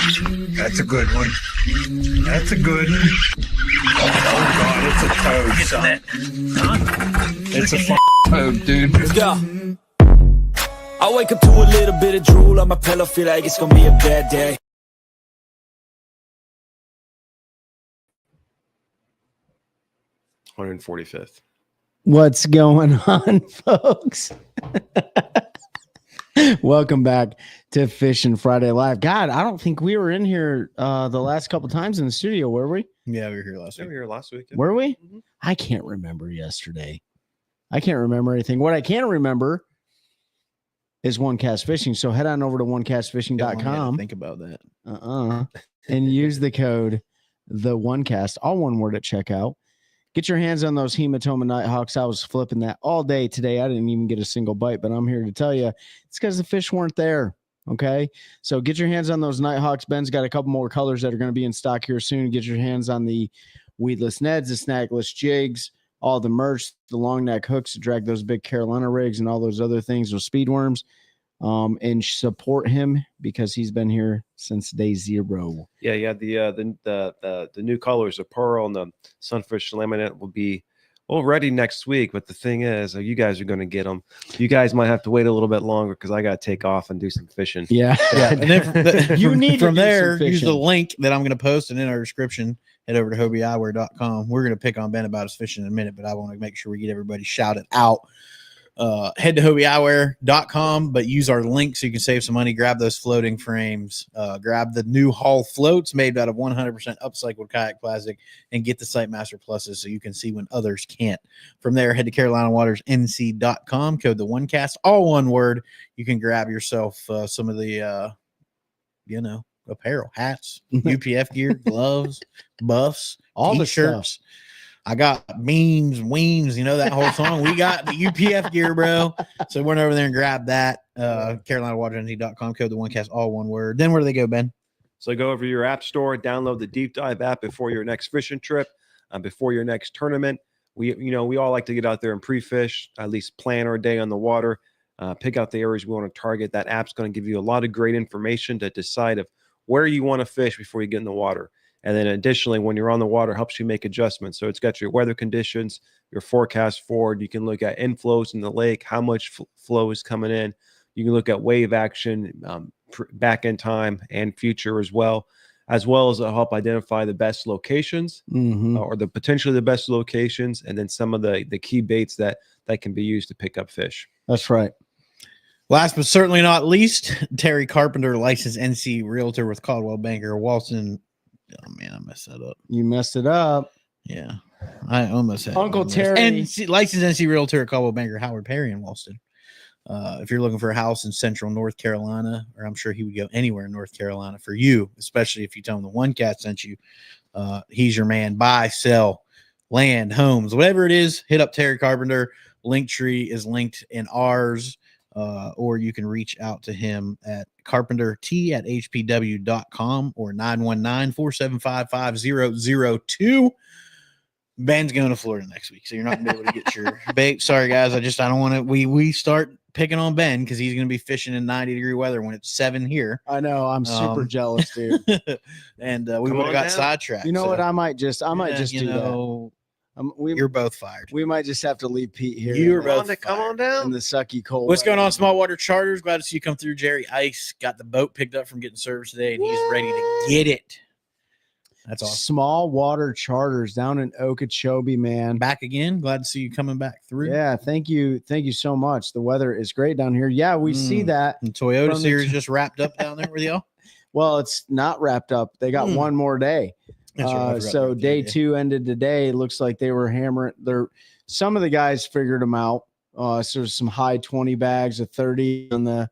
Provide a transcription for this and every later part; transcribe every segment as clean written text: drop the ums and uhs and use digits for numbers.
That's a good one. That's a good one. Oh God, it's a toad, son. It's a toad, dude. Yeah. I wake up to a little bit of drool on my pillow, feel like it's gonna be a bad day. $145th. What's going on, folks? Welcome back to Fishing Friday Live. God, I don't think we were in here the last couple times in the studio, were we? Yeah, we were here last We week. were here last week. Were we? Mhm. I can't remember yesterday. I can't remember anything. What I can remember is One Cast Fishing. So head on over to Don't onecastfishing.com. think about that. And use the code the OneCast, all one word at checkout. Get your hands on those Hematoma Nighthawks. I was flipping that all day today. I didn't even get a single bite, but I'm here to tell you it's because the fish weren't there. Okay. So get your hands on those Nighthawks. Ben's got a couple more colors that are going to be in stock here soon. Get your hands on the weedless Neds, the snagless jigs, all the merch, the long neck hooks to drag those big Carolina rigs and all those other things, those speed worms. And support him because he's been here since day zero. Yeah. The new colors, the pearl and the sunfish laminate, will be ready next week. But the thing is, you guys are going to get them. You guys might have to wait a little bit longer because I got to take off and do some fishing. Yeah. Yeah, and then You need to from do some there, use fishing. the link that I'm going to post and in our description. Head over to hobieywear.com. We're going to pick on Ben about his fishing in a minute, but I want to make sure we get everybody shouted out. Head to hobieywear.com, but use our link so you can save some money. Grab those floating frames. Grab the new Hull floats made out of 100% upcycled kayak plastic, and get the Sightmaster Pluses so you can see when others can't. From there, head to CarolinaWatersNC.com. Code the OneCast, all one word. You can grab yourself some of the apparel, hats, UPF gear, gloves, buffs, All the t-shirts. I got beams, weems, that whole song. We got the UPF gear, bro. So went over there and grabbed that. CarolinaWatersNC.com, code the OneCast, all one word. Then where do they go, Ben? So go over to your app store, download the Deep Dive app before your next fishing trip, before your next tournament. We all like to get out there and pre-fish, at least plan our day on the water, pick out the areas we want to target. That app's going to give you a lot of great information to decide of where you want to fish before you get in the water. And then additionally, when you're on the water, helps you make adjustments. So it's got your weather conditions, your forecast forward. You can look at inflows in the lake, how much flow is coming in. You can look at wave action, back in time and future as well as help identify the best locations or the potentially the best locations. And then some of the key baits that can be used to pick up fish. That's right. Last but certainly not least, Terry Carpenter, licensed NC realtor with Caldwell Banker Walston. Oh man, I messed that up. You messed it up. Yeah, I almost had Uncle Terry. NC, licensed NC realtor at Caldwell Banker Howard Perry in Walston. If you're looking for a house in central North Carolina, or I'm sure he would go anywhere in North Carolina for you, especially if you tell him the OneCast sent you, he's your man. Buy, sell, land, homes, whatever it is, hit up Terry Carpenter. Linktree is linked in ours. Or you can reach out to him at carpentert@hpw.com or 919-475-5002. Ben's going to Florida next week, so you're not going to be able to get your bait. Sorry, guys. I don't want to. We start picking on Ben because he's going to be fishing in 90-degree weather when it's 7 here. I know. I'm super jealous, dude. And we would have got sidetracked. You know what? I might just do that. You're You're both fired. We might just have to leave Pete here. You're Come both on in down. the sucky cold. What's going on, weather. Small Water Charters? Glad to see you come through. Jerry Ice got the boat picked up from getting service today, and he's ready to get it. That's awesome. Small Water Charters down in Okeechobee, man. Back again. Glad to see you coming back through. Yeah, thank you so much. The weather is great down here. Yeah, we see that. And Toyota From the series just wrapped up down there with y'all. Well, it's not wrapped up. They got one more day. That's right, I forgot So about day that, 2 ended today. It looks like they were hammering. Some of the guys figured them out. So there's some high 20 bags of 30 on the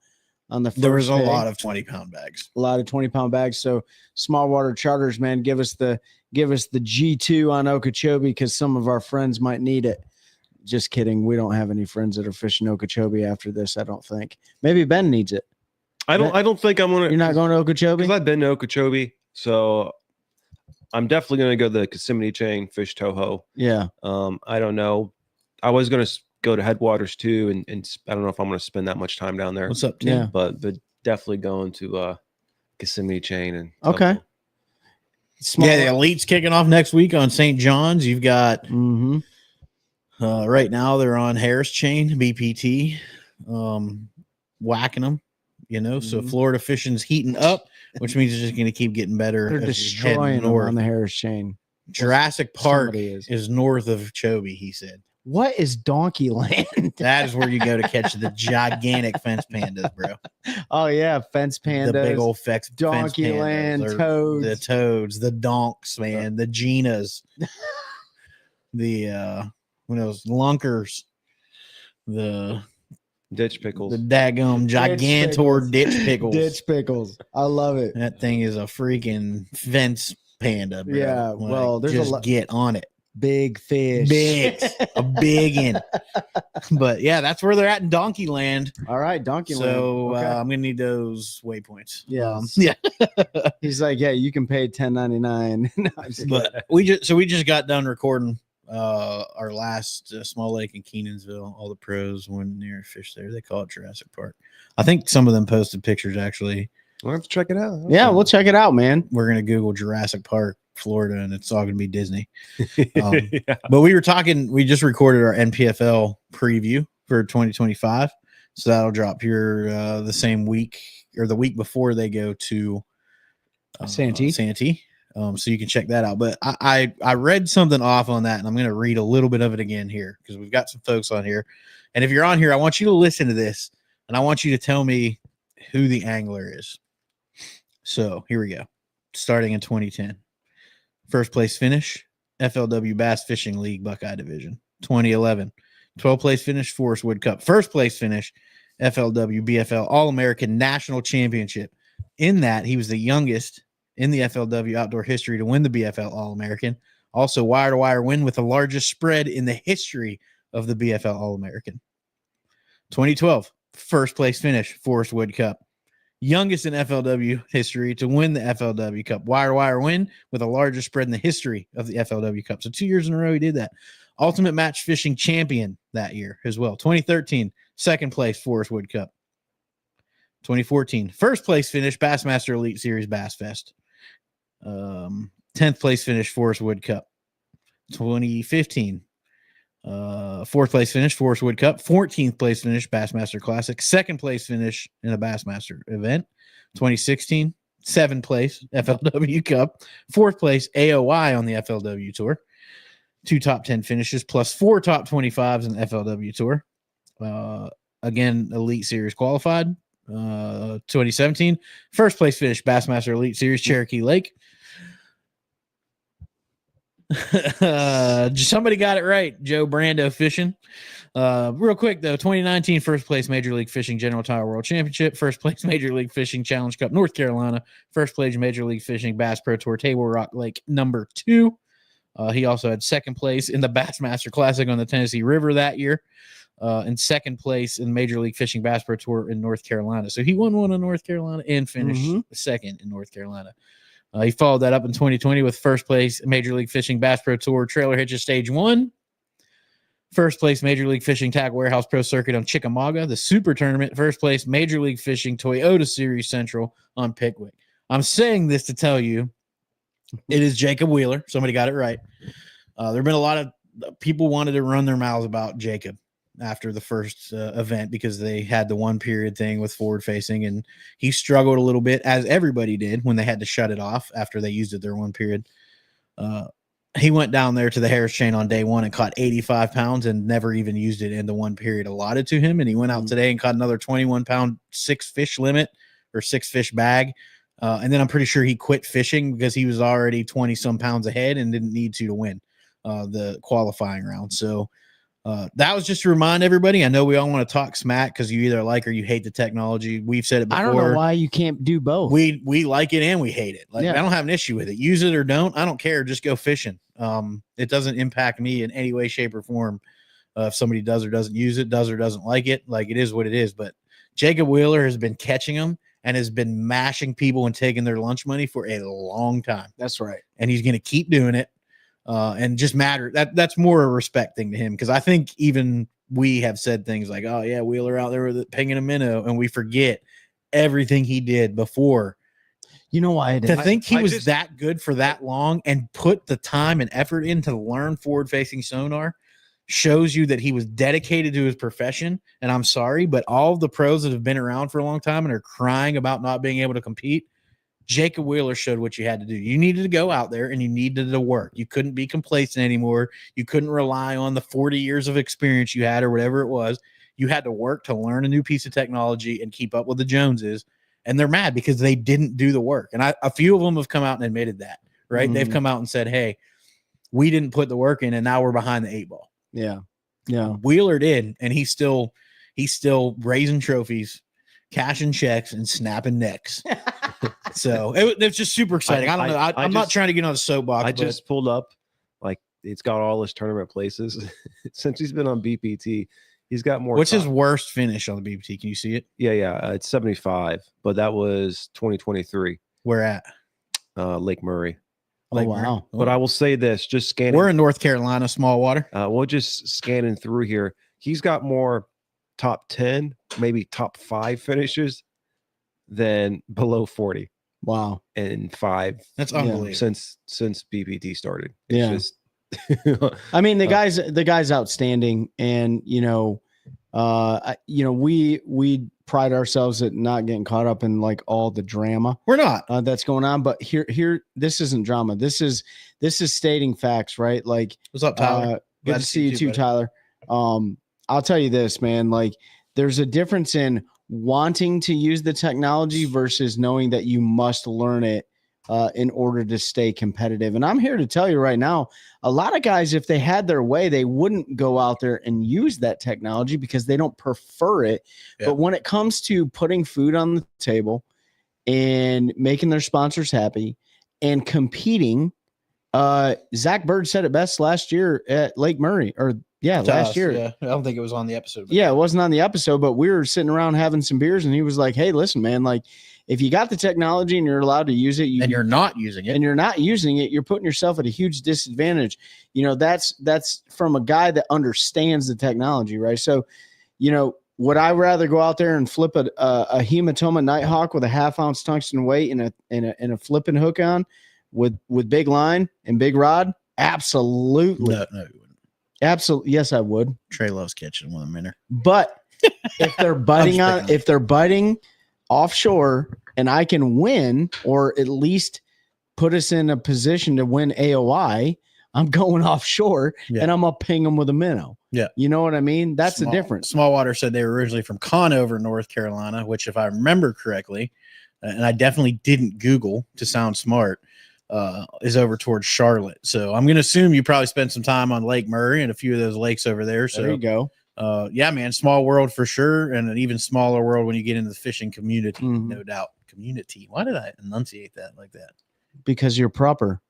first There was a pig. lot of 20-pound bags. A lot of 20-pound bags. So Small Water Charters, man, give us the G2 on Okeechobee because some of our friends might need it. Just kidding. We don't have any friends that are fishing Okeechobee after this, I don't think. Maybe Ben needs it. I don't think I'm gonna. You're not going to Okeechobee? Because I've been to Okeechobee, so I'm definitely gonna go to the Kissimmee Chain, fish Toho. Yeah. I don't know. I was gonna go to Headwaters too, and I don't know if I'm gonna spend that much time down there. What's up, Tim? Yeah. But definitely going to Kissimmee chain and Okay. Tugboat. Small. Yeah, the Elite's kicking off next week on St. John's. You've got Mm-hmm. right now they're on Harris chain, BPT, whacking them. So Mhm. Florida fishing's heating up, which means it's just going to keep getting better. They're as you head destroying them north. on the Harris chain. Jurassic Park Somebody is north of Chobe, he said. What is Donkey Land? That is where you go to catch the gigantic fence pandas, bro. Oh yeah, fence pandas, The big old fence Donkey pandas, Land, or toads. the toads, the donks, man, the Ginas, the who knows, lunkers, the Ditch pickles. daggum gigantor ditch pickles. Ditch pickles. I love it. That thing is a freaking fence panda, bro. Yeah, Like, well, there's a just lot- get on it. Big fish. Big, a big one. But yeah, that's where they're at in Donkey Land. All right, Donkey So Land. Okay. I'm gonna need those waypoints. Yes. Yeah. He's like, yeah, you can pay $10.99. No, I'm just kidding. But we just got done recording our last Small Lake in Kenansville. All the pros went near fish there. They call it Jurassic Park. I think some of them posted pictures actually. We'll have to check it out. Yeah, we'll check it out, man. We're gonna Google Jurassic Park, Florida, and it's all gonna be Disney. Yeah. But we just recorded our NPFL preview for 2025. So that'll drop here the same week or the week before they go to Santee. So you can check that out. But I read something off on that, and I'm going to read a little bit of it again here because we've got some folks on here. And if you're on here, I want you to listen to this, and I want you to tell me who the angler is. So here we go. Starting in 2010. First place finish, FLW Bass Fishing League Buckeye Division. 2011. 12th place finish, Forest Wood Cup. First place finish, FLW BFL All-American National Championship. In that, he was the youngest in the FLW outdoor history to win the BFL All-American. Also, wire-to-wire win with the largest spread in the history of the BFL All-American. 2012, first place finish, Forest Wood Cup. Youngest in FLW history to win the FLW Cup. Wire-to-wire win with the largest spread in the history of the FLW Cup. So 2 years in a row he did that. Ultimate Match Fishing Champion that year as well. 2013, second place, Forest Wood Cup. 2014, first place finish, Bassmaster Elite Series Bass Fest. 10th place finish, Forest Wood Cup. 2015, fourth place finish, Forest Wood Cup. 14th place finish, Bassmaster Classic. Second place finish in a Bassmaster event. 2016, seventh place, FLW Cup. Fourth place, AOI on the FLW Tour. 2 top 10 finishes plus 4 top 25s in the FLW Tour. Again, Elite Series qualified. 2017, first place finish, Bassmaster Elite Series, Cherokee Lake. Somebody got it right. Joe Brando Fishing. Real quick though, 2019 first place Major League Fishing General Tire World Championship, first place Major League Fishing Challenge Cup North Carolina, first place Major League Fishing Bass Pro Tour Table Rock Lake number 2. He also had second place in the Bassmaster Classic on the Tennessee River that year, and second place in Major League Fishing Bass Pro Tour in North Carolina. So he won one in North Carolina and finished second in North Carolina. He followed that up in 2020 with first place Major League Fishing Bass Pro Tour Trailer Hitches Stage 1. First place Major League Fishing Tackle Warehouse Pro Circuit on Chickamauga. The Super Tournament. First place Major League Fishing Toyota Series Central on Pickwick. I'm saying this to tell you it is Jacob Wheeler. Somebody got it right. There have been a lot of people wanted to run their mouths about Jacob after the first event because they had the 1 period thing with forward facing, and he struggled a little bit, as everybody did when they had to shut it off after they used it their 1 period. He went down there to the Harris chain on day 1 and caught 85 pounds and never even used it in the 1 period allotted to him. And he went out today and caught another 21 pound 6 fish limit or 6 fish bag. And then I'm pretty sure he quit fishing because he was already 20 some pounds ahead and didn't need to win the qualifying round. So that was just to remind everybody. I know we all want to talk smack because you either like or you hate the technology. We've said it before. I don't know why you can't do both. We like it and we hate it. Like, Yeah. I don't have an issue with it. Use it or don't. I don't care. Just go fishing. It doesn't impact me in any way, shape, or form. If somebody does or doesn't use it, does or doesn't like it, like it is what it is. But Jacob Wheeler has been catching them and has been mashing people and taking their lunch money for a long time. That's right. And he's going to keep doing it. And just matter that's more a respect thing to him. Cause I think even we have said things like, oh yeah, Wheeler out there with pinging a minnow. And we forget everything he did before You know why I To didn't? think he I was just- that good for that long and put the time and effort in to learn forward facing sonar shows you that he was dedicated to his profession. And I'm sorry, but all of the pros that have been around for a long time and are crying about not being able to compete, Jacob Wheeler showed what you had to do. You needed to go out there and you needed to work. You couldn't be complacent anymore. You couldn't rely on the 40 years of experience you had or whatever it was. You had to work to learn a new piece of technology and keep up with the Joneses. And they're mad because they didn't do the work. And a few of them have come out and admitted that, right? They've come out and said, hey, we didn't put the work in and now we're behind the 8 ball. Yeah. Yeah. Wheeler did, and he's still raising trophies, cashing checks, and snapping necks. So it's just super exciting. I don't know. I'm not trying to get on the soapbox. I but just pulled up, like it's got all his tournament places since he's been on BPT. He's got more. what's his worst finish on the BPT? Can you see it? Yeah, it's 75, but that was 2023, Where at? Lake Murray. Oh, Lake wow. Murray? But I will say this: just scanning. We're in North Carolina, small water. We'll just scanning through here. He's got more top 10, maybe top 5 finishes than below 40 Wow. in 5 That's Yeah. unbelievable. since BPT started. Yeah. Just, I mean, the guy's outstanding, and we pride ourselves at not getting caught up in like all the drama We're not. that's going on. But here, this isn't drama. This is stating facts, right? Like, What's up, Tyler? good Glad to see you too, buddy. Tyler. I'll tell you this, man. Like, there's a difference in wanting to use the technology versus knowing that you must learn it in order to stay competitive. And I'm here to tell you right now, a lot of guys, if they had their way, they wouldn't go out there and use that technology because they don't prefer it. Yeah. But when it comes to putting food on the table and making their sponsors happy and competing, Zach Bird said it best last year at Lake Murray, or last year. Yeah, I don't think it was on the episode. Yeah, it wasn't on the episode, but we were sitting around having some beers, and he was like, "Hey, listen, man, like if you got the technology and you're allowed to use it, and you're not using it. and you're not using it, you're putting yourself at a huge disadvantage." That's from a guy that understands the technology, right? So, would I rather go out there and flip a Hematoma Nighthawk with a 1/2 ounce tungsten weight and a flipping hook on with big line and big rod? Absolutely. No, you wouldn't. Absolutely. Yes, I would. Trey loves catching with a minnow. But if they're biting offshore and I can win, or at least put us in a position to win AOI, I'm going offshore and I'm gonna ping them with a minnow. Yeah. You know what I mean? That's the difference. Small Water said they were originally from Conover, North Carolina, which, if I remember correctly, and I definitely didn't Google to sound smart, is over towards Charlotte. So I'm going to assume you probably spent some time on Lake Murray and a few of those lakes over there. So There you go. yeah, man, small world for sure, and an even smaller world when you get into the fishing community, Mhm. no doubt. Community. Why did I enunciate that like that? Because you're proper.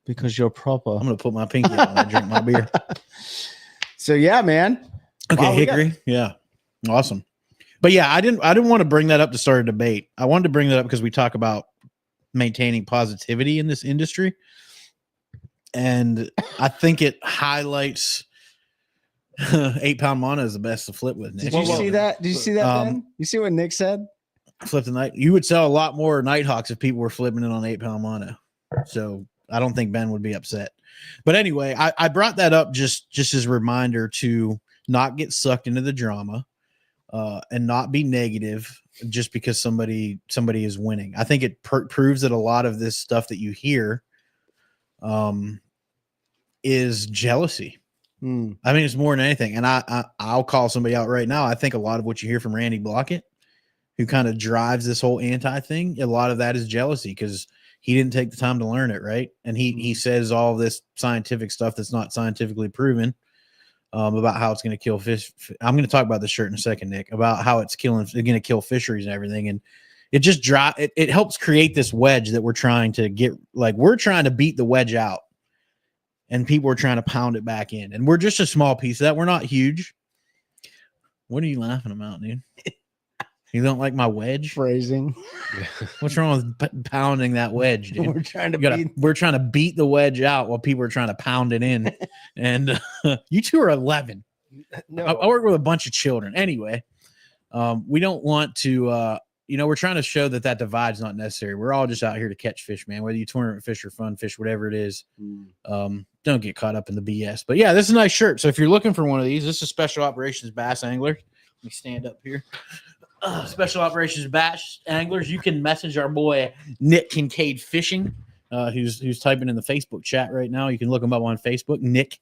Because you're proper. I'm going to put my pinky out when I drink my beer. So yeah, man. Okay, Wow, we got- Hickory. Yeah. Awesome. But yeah, I didn't want to bring that up to start a debate. I wanted to bring that up because we talk about maintaining positivity in this industry. And I think it highlights 8-pound mono is the best to flip with. Nick. Did you see that? Did you see that, Um, Ben? You see what Nick said? Flip the night. You would sell a lot more Nighthawks if people were flipping it on 8-pound mono. So I don't think Ben would be upset. But anyway, I brought that up just as a reminder to not get sucked into the drama and not be negative just because somebody is winning. I think it proves that a lot of this stuff that you hear is jealousy. Hmm. I mean, it's more than anything. And I'll call somebody out right now. I think a lot of what you hear from Randy Blockett, who kind of drives this whole anti thing, a lot of that is jealousy because he didn't take the time to learn it, right? And he says all this scientific stuff that's not scientifically proven about how it's going to kill fish. I'm going to talk about this shirt in a second, Nick, about how it's going to kill fisheries and everything. And it just it helps create this wedge that we're trying to get. Like, we're trying to beat the wedge out, and people are trying to pound it back in. And we're just a small piece of that. We're not huge. What are you laughing about, dude? You don't like my wedge? Phrasing. What's wrong with pounding that wedge, dude? We're trying to We're trying to beat the wedge out while people are trying to pound it in. And you two are 11. no, I work with a bunch of children. Anyway, we don't want to we're trying to show that divide's not necessary. We're all just out here to catch fish, man. Whether you tournament fish or fun fish, whatever it is, don't get caught up in the BS. But yeah, this is a nice shirt. So if you're looking for one of these, this is Special Operations Bass Angler. Let me stand up here. Special Operations Bass Anglers. You can message our boy Nick Kincaid Fishing, who's typing in the Facebook chat right now. You can look him up on Facebook. Nick,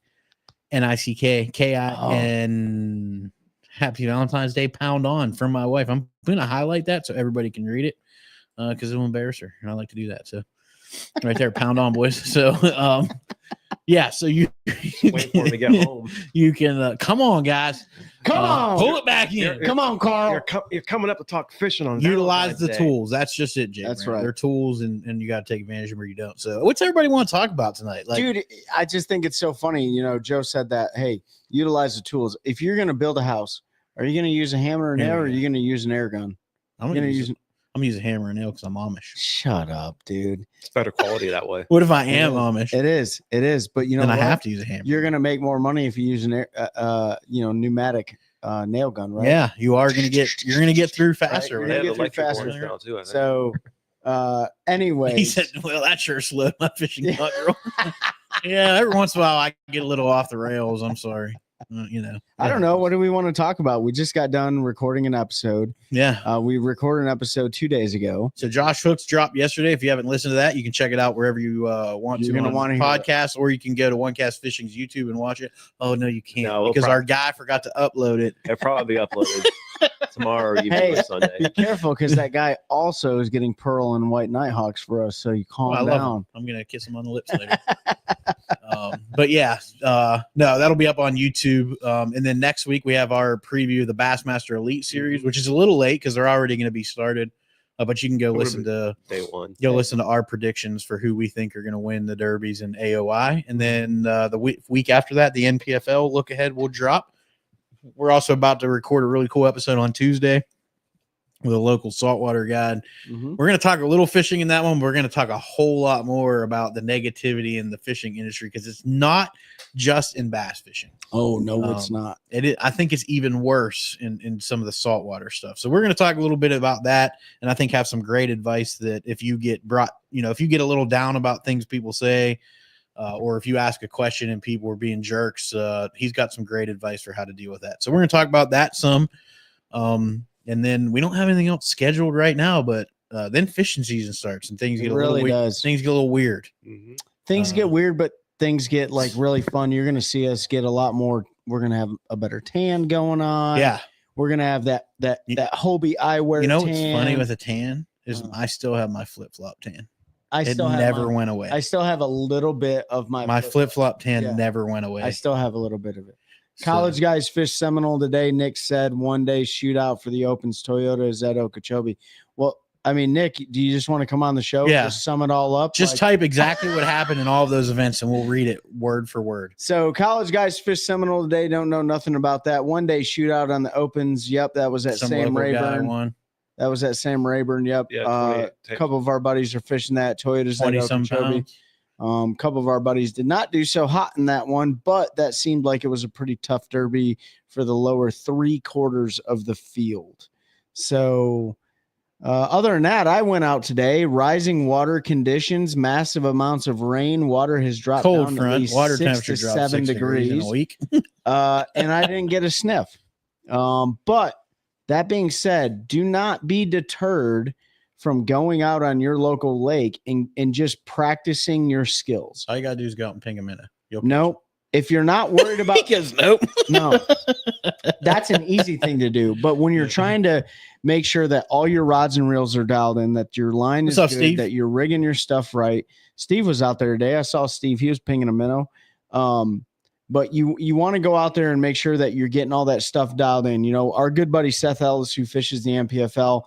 NICKKIN. Happy Valentine's Day, pound on from my wife. I'm going to highlight that so everybody can read it because it'll embarrass her. And I like to do that. So right there, pound on, boys. So, yeah. So you Wait for him to get home. You can come on, guys. Come on. Pull it back in. Come on, Carl. You're coming up to talk fishing on Utilize the Valentine's Day. tools. That's just it, Jake. That's man. right. They're tools, and you got to take advantage of them or you don't. So, what's everybody want to talk about tonight? Like, Dude, I just think it's so funny. Joe said that, hey, utilize the tools. If you're going to build a house, are you going to use a hammer and nail or are you going to use an air gun? I'm You're gonna gonna use a hammer and nail because I'm Amish. Shut up, dude. It's better quality that way. What if I am Amish? It is. But Then I what? have to use a hammer. You're going to make more money if you use an pneumatic nail gun, right? Yeah, you're gonna get through faster. You're Right? gonna They have get through electric faster. ones now too, I think. So, anyway, He said, "Well, that sure slowed my fishing hunt, girl." Yeah, every once in a while I get a little off the rails. I'm sorry. I don't know. What do we want to talk about? We just got done recording an episode. Yeah. We recorded an episode 2 days ago. So Josh Hooks dropped yesterday. If you haven't listened to that, you can check it out wherever you want You're to. gonna Want wanna to hear podcast, or you can go to One Cast Fishing's YouTube and watch it. Oh no, you can't No, we'll because our guy forgot to upload it. It'll probably be uploaded tomorrow or even Hey, Sunday. Be careful because that guy also is getting pearl and white nighthawks for us. So you calm I love down. him. I'm gonna kiss him on the lips later. But yeah, no, that'll be up on YouTube. And then next week we have our preview of the Bassmaster Elite Series, which is a little late because they're already going to be started. But you can go listen to Day one. listen to our predictions for who we think are going to win the derbies and AOI. And then the week after that, the NPFL look ahead will drop. We're also about to record a really cool episode on Tuesday with a local saltwater guide. Mhm. We're going to talk a little fishing in that one. But we're going to talk a whole lot more about the negativity in the fishing industry because it's not just in bass fishing. Oh no, it's not. I think it's even worse in some of the saltwater stuff. So we're going to talk a little bit about that, and I think have some great advice that if you get if you get a little down about things people say, or if you ask a question and people are being jerks, he's got some great advice for how to deal with that. So we're going to talk about that some. And then we don't have anything else scheduled right now, but then fishing season starts and things get a little weird. Does. Things get a little weird. Mhm. Things get weird, but things get like really fun. You're going to see us get a lot more. We're going to have a better tan going on. Yeah. We're going to have that Hobie eyewear. You know what's tan. funny with a tan is I still have my flip flop tan. I It still have never mine. went away. I still have a little bit of my My flip flop tan Yeah. never went away. I still have a little bit of it. So- College guys fish Seminole today. Nick said one day shootout for the Opens. Toyota is at Okeechobee. Well, I mean, Nick, do you just want to come on the show? Yeah. Just sum it all up. Just Like- type exactly what happened in all of those events, and we'll read it word for word. So college guys fish Seminole today. Don't know nothing about that. One day shootout on the Opens. Yep, that was at Some Sam local guy Rayburn. won. That was at Sam Rayburn. Yep. Yeah, A couple of our buddies are fishing that. Toyota's at 20-some Okeechobee. pounds. Couple of our buddies did not do so hot in that one, but that seemed like it was a pretty tough derby for the lower 3/4 of the field. So, other than that, I went out today. Rising water conditions, massive amounts of rain. Water has dropped Cold down at front. least Water 6 temperature to dropped 7 6 degrees in a week. and I didn't get a sniff. But that being said, do not be deterred from going out on your local lake and just practicing your skills. All you gotta do is go out and ping a minute. Nope. If you're not worried about Because nope. no, that's an easy thing to do. But when you're trying to make sure that all your rods and reels are dialed in, that your line is What's up, good, Steve? that you're rigging your stuff right. Steve was out there today. I saw Steve. He was pinging a minnow. But you want to go out there and make sure that you're getting all that stuff dialed in. You know, our good buddy Seth Ellis, who fishes the NPFL,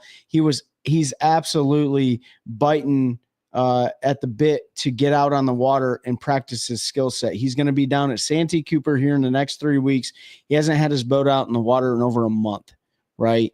he's absolutely biting at the bit to get out on the water and practice his skill set. He's going to be down at Santee Cooper here in the next 3 weeks. He hasn't had his boat out in the water in over a month, right?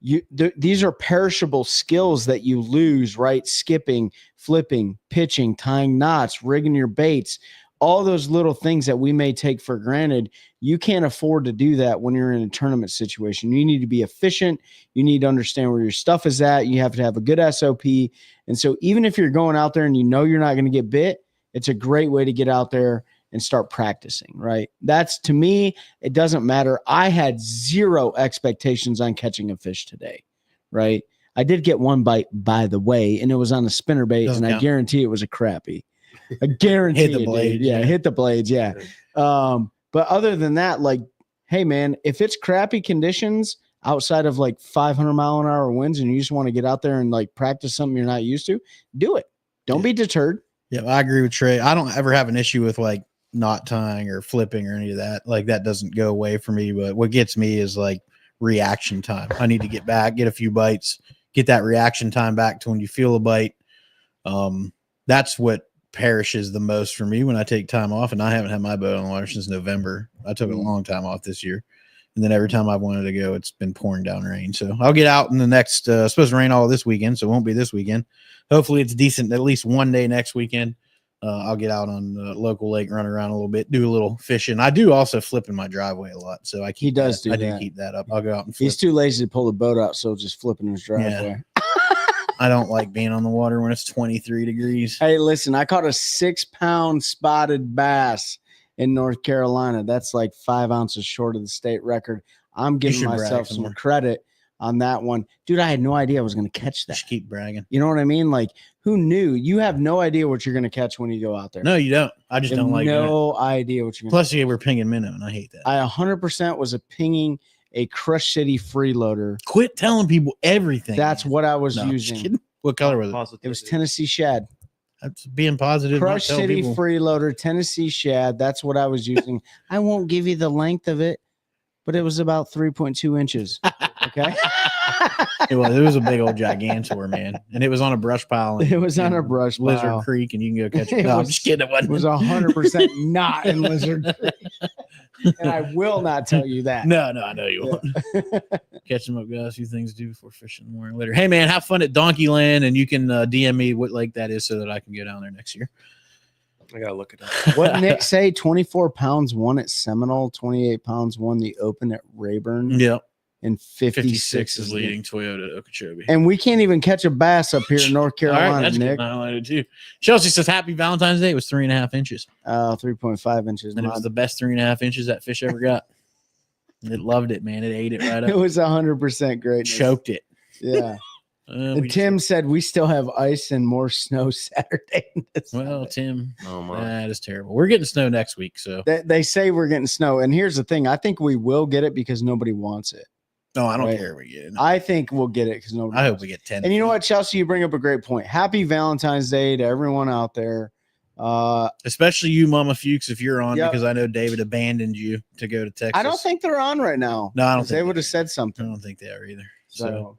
These are perishable skills that you lose, right? Skipping, flipping, pitching, tying knots, rigging your baits. all those little things that we may take for granted, you can't afford to do that when you're in a tournament situation. You need to be efficient. You need to understand where your stuff is at. You have to have a good SOP. And so even if you're going out there and you know you're not going to get bit, it's a great way to get out there and start practicing, right? That's, to me, it doesn't matter. I had zero expectations on catching a fish today, right? I did get one bite, by the way, and it was on a spinnerbait, and I guarantee it was a crappie. I guarantee Hit the blades. Yeah, hit the blades, yeah. But other than that, like, hey, man, if it's crappy conditions outside of like 500-mile-an-hour winds and you just want to get out there and like practice something you're not used to, do it. Don't be deterred. Yeah, I agree with Trey. I don't ever have an issue with like knot tying or flipping or any of that. Like that doesn't go away for me. But what gets me is like reaction time. I need to get back, get a few bites, get that reaction time back to when you feel a bite. That's what perishes the most for me when I take time off. And I haven't had my boat on the water since November. I took a long time off this year. And then every time I wanted to go, it's been pouring down rain. So I'll get out in the next, it's supposed to rain all this weekend, so it won't be this weekend. Hopefully it's decent at least one day next weekend. I'll get out on the local lake, run around a little bit, do a little fishing. I do also flip in my driveway a lot. So I keep I do keep that up. I'll go out and flip. He's too lazy to pull the boat out, so just flipping his driveway. Yeah. I don't like being on the water when it's 23 degrees. Hey, listen, I caught a 6-pound spotted bass in North Carolina. That's like 5 ounces short of the state record. I'm giving myself some credit on that one. Dude, I had no idea I was going to catch that. Just keep bragging. You know what I mean? Like, who knew? You have no idea what you're going to catch when you go out there. No, you don't. I just don't like no idea what you're going to Plus, you were pinging minnow, and I hate that. I 100% was pinging a Crush City freeloader. Quit telling people everything. That's what I was No, I'm just using. kidding. What color was it? It was Tennessee shad. That's being positive. Crush City freeloader, Tennessee shad. That's what I was using. I won't give you the length of it, but it was about 3.2 inches. Okay. It was a big old gigantor, man. And it was on a brush pile. It was on a brush pile. Lizard Creek, and you can go catch it. No, I'm just kidding. It was 100% not in Lizard Creek. And I will not tell you that. No, I know you won't. Catch them up, guys. A few things to do before fishing in the morning later. Hey, man, have fun at Donkey Land, and you can DM me what lake that is so that I can go down there next year. I gotta look it up. What Nick say? 24 pounds won at Seminole, 28 pounds won the Open at Rayburn. Yep. And 56 is leading Toyota Okeechobee. And we can't even catch a bass up here in North Carolina, All right, that's Nick. highlighted too. Chelsea says happy Valentine's Day. It was 3.5 inches. 3.5 inches. And it was the best 3.5 inches that fish ever got. It loved it, man. It ate it right up. It was 100% great. Choked it. Yeah. And Tim said we still have ice and more snow Saturday. Well, Tim, oh my, that is terrible. We're getting snow next week, so they say we're getting snow. And here's the thing: I think we will get it because nobody wants it. No, I don't care. We get it. I think we'll get it because nobody. I hope we get 10. And you know what, Chelsea, you bring up a great point. Happy Valentine's Day to everyone out there. Especially you, Mama Fuchs, if you're on, because I know David abandoned you to go to Texas. I don't think they're on right now. No, I don't think they would have said something. I don't think they are either. So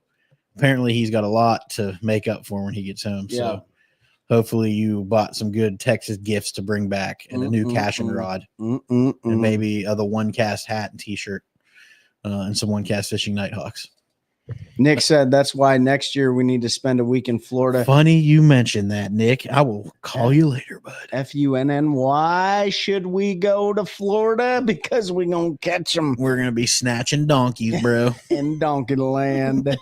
apparently he's got a lot to make up for when he gets home. Yeah. So hopefully you bought some good Texas gifts to bring back and a new casting rod and maybe the One Cast hat and t-shirt and some One Cast Fishing Nighthawks. Nick said that's why next year we need to spend a week in Florida. Funny you mentioned that, Nick. I will call you later, bud. FUNN. Why should we go to Florida? Because we're going to catch them. We're going to be snatching donkeys, bro. In Donkey Land.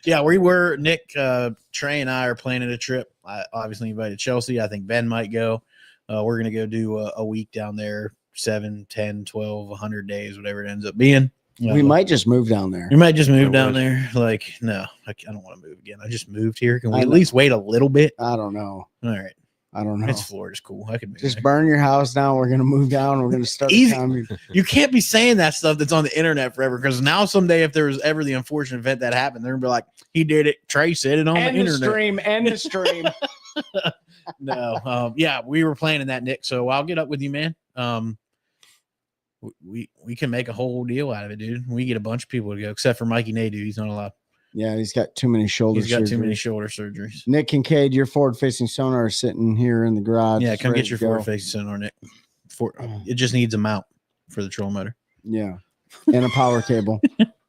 Yeah, we were. Nick, Trey, and I are planning a trip. I obviously invited Chelsea. I think Ben might go. We're going to go do a week down there, 7, 10, 12, 100 days, whatever it ends up being. We might just move down there. We might just move down there. Like, no, I don't want to move again. I just moved here. Can we at least wait a little bit? I don't know. All right. I don't know. It's Florida's cool. I could just burn your house down. We're gonna move down. We're gonna start. Easy. You can't be saying that stuff that's on the internet forever, because now someday, if there was ever the unfortunate event that happened, they're gonna be like, "He did it. Trey said it on the internet." End the stream. No. Yeah, we were planning that, Nick. So I'll get up with you, man. We can make a whole deal out of it, dude. We get a bunch of people to go, except for Mikey Nadu. He's not allowed. Yeah, he's got too many shoulder. He's got too many shoulder surgeries. Nick Kincaid, your forward-facing sonar is sitting here in the garage. Yeah, come get your forward-facing sonar, Nick. It just needs a mount for the troll motor. Yeah, and a power cable.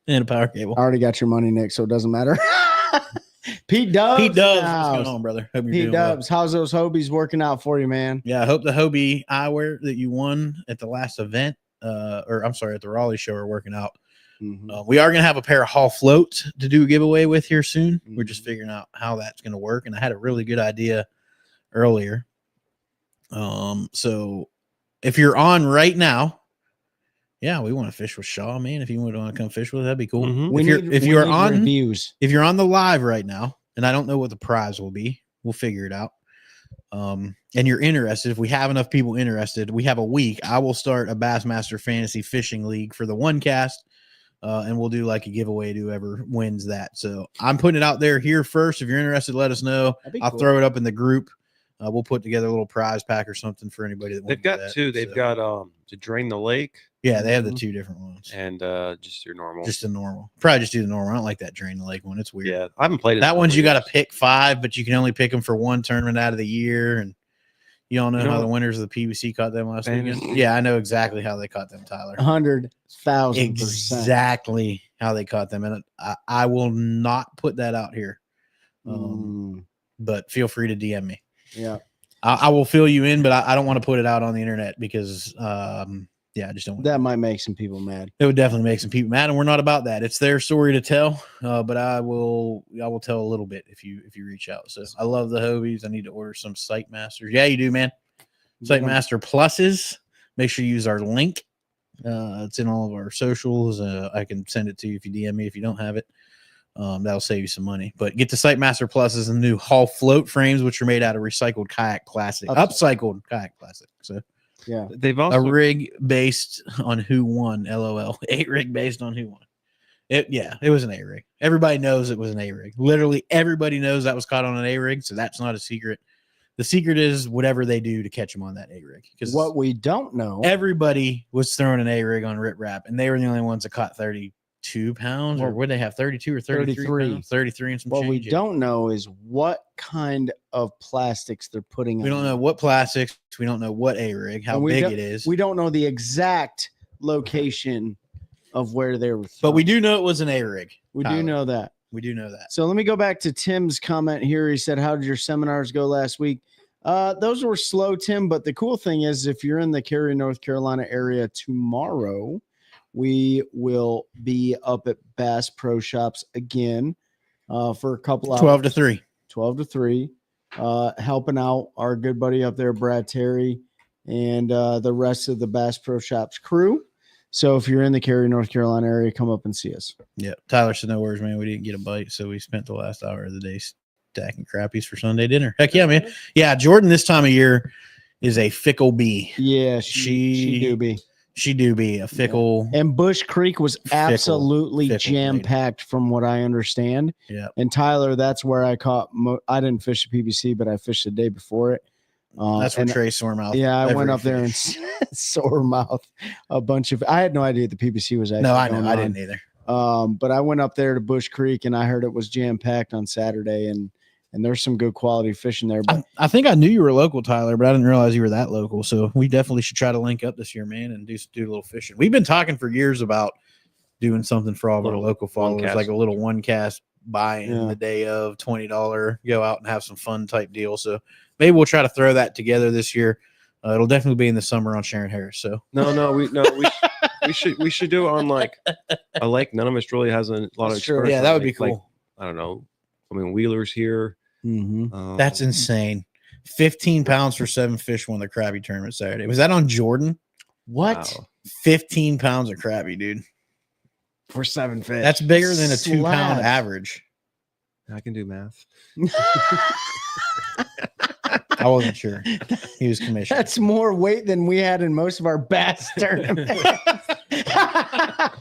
And a power cable. I already got your money, Nick, so it doesn't matter. Pete Dubs. Pete Dubs, in the what's going house. on, brother? Hope you're Pete doing well. Dubs, how's those Hobies working out for you, man? Yeah, I hope the Hobie eyewear that you won at the last event, or I'm sorry, at the Raleigh show are working out. Mhm. We are going to have a pair of Hall floats to do a giveaway with here soon. We're just figuring out how that's going to work. And I had a really good idea earlier. So if you're on right now, yeah, we want to fish with Shaw, man. If you want to come fish with us, that'd be cool. Mhm. We If need you're on reviews. if you're on the live right now, and I don't know what the prize will be, we'll figure it out. And you're interested, if we have enough people interested, we have a week. I will start a Bassmaster Fantasy Fishing League for the one cast, and we'll do like a giveaway to whoever wins that. So I'm putting it out there here first. If you're interested, let us know. That'd be I'll cool. throw it up in the group. We'll put together a little prize pack or something for anybody that They've wants got that. two. They've So, got to drain the lake yeah, they have the two different ones. and just your normal. Just the normal. Probably just do the normal. I don't like that drain the lake one. It's weird. yeah, I haven't played it. That in one's you got years. to pick 5, but you can only pick them for one tournament out of the year. And you all know You know how the what? winners of the PBC caught them last Man. weekend. Yeah, I know exactly how they caught them, Tyler. 100,000%. Exactly how they caught them, and I will not put that out here. But feel free to DM me. Yeah. I will fill you in, but I don't want to put it out on the internet because yeah, I just don't want That might make some people mad. it would definitely make some people mad, and we're not about that. It's their story to tell, but I will tell a little bit if you reach out. So I love the Hobies. I need to order some Sight Masters. Yeah, you do, man. Sight Master Pluses. Make sure you use our link. It's in all of our socials. I can send it to you if you DM me if you don't have it. That'll save you some money. But get the Sight Master Pluses and new Hall float frames, which are made out of recycled kayak plastic, upcycled kayak plastic. So Yeah. They've a also rig based on who won, LOL. A rig based on who won. It was an A rig. Everybody knows it was an A rig. Literally everybody knows that was caught on an A rig, so that's not a secret. The secret is whatever they do to catch them on that A rig. Because What we don't know. everybody was throwing an A rig on Rip Rap, and they were the only ones that caught 32 pounds, or Well, would they have 32 or 33? 33. Pounds? 33 and some What we change. don't know is what kind of plastics they're putting We on. don't know what plastics. We don't know what A rig, how And we big don't- it is. We don't know the exact location of where they were. But we thrown. do know it was an A rig. We do Tyler. know that. We do know that. So let me go back to Tim's comment here. He said, "How did your seminars go last week?" Those were slow, Tim. But the cool thing is, if you're in the Cary, North Carolina area tomorrow, we will be up at Bass Pro Shops again for a couple hours. 12 to 3. 12 to 3, helping out our good buddy up there, Brad Terry, and the rest of the Bass Pro Shops crew. So if you're in the Cary, North Carolina area, come up and see us. Yeah. Tyler said no worries, man. We didn't get a bite, so we spent the last hour of the day stacking crappies for Sunday dinner. Heck yeah, man. Yeah, Jordan this time of year is a fickle bee. Yeah, she do be. She do be a fickle. And Bush Creek was absolutely fickle jam packed, from what I understand. Yeah. And Tyler, that's where I caught. I didn't fish the PBC, but I fished the day before it. That's where and Trey Soremouth. Yeah, I every went up there and fish. sore mouth a bunch of. I had no idea the PBC was actually. No, I know. going I on. didn't either. But I went up there to Bush Creek and I heard it was jam packed on Saturday, and there's some good quality fishing there. But I think I knew you were local, Tyler, but I didn't realize you were that local. So we definitely should try to link up this year, man, and do a little fishing. We've been talking for years about doing something for all of our Little local followers, one-cast. like a little one cast buy in Yeah. the day of $20, go out and have some fun type deal. So maybe we'll try to throw that together this year. It'll definitely be in the summer on Sharon Harris. So we should do it on like a lake. None of us really has a lot of That's true. experience yeah, on, that would be like, cool. I don't know. I mean, Wheeler's here. That's insane. 15 pounds for 7 fish won the Krabby tournament Saturday. Was that on Jordan? what Wow. 15 pounds of Krabby, dude. for 7 fish? That's bigger than a 2 pound Slaps. average. I can do math. I wasn't sure. He was commissioned. That's more weight than we had in most of our bass tournaments.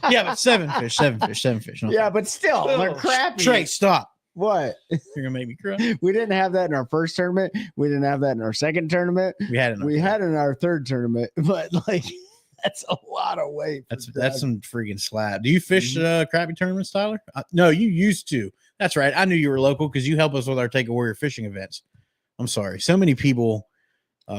Yeah, but 7 fish. No. Yeah, but still, they're crappy. Trey, stop. What? You're gonna make me cry. We didn't have that in our first tournament. We didn't have that in our second tournament. We had it. We had it in our third tournament, but like that's a lot of weight. for That's Doug. some freaking slab. Do you fish crappie tournaments, Tyler? No, you used to. That's right. I knew you were local because you help us with our Take a Warrior fishing events. I'm sorry. So many people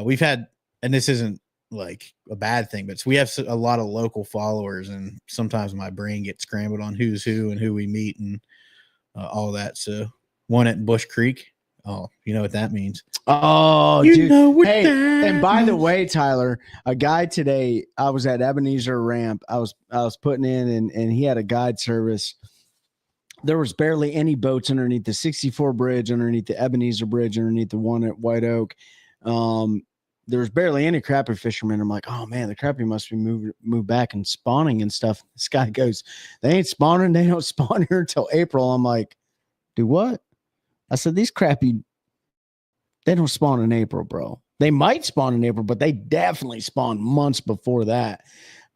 we've had, and this isn't like a bad thing, but we have a lot of local followers, and sometimes my brain gets scrambled on who's who and who we meet and all that. So one at Bush Creek. Oh, you know what that means. Oh, You dude. know what Hey, that and by the means. way, Tyler, a guy today, I was at Ebenezer Ramp. I was putting in and he had a guide service. There was barely any boats underneath the 64 bridge, underneath the Ebenezer Bridge, underneath the one at White Oak. There was barely any crappie fishermen. I'm like, oh man, the crappie must be moved back and spawning and stuff. This guy goes, they ain't spawning. They don't spawn here until April. I'm like, do what? I said, these crappie, they don't spawn in April, bro. They might spawn in April, but they definitely spawn months before that.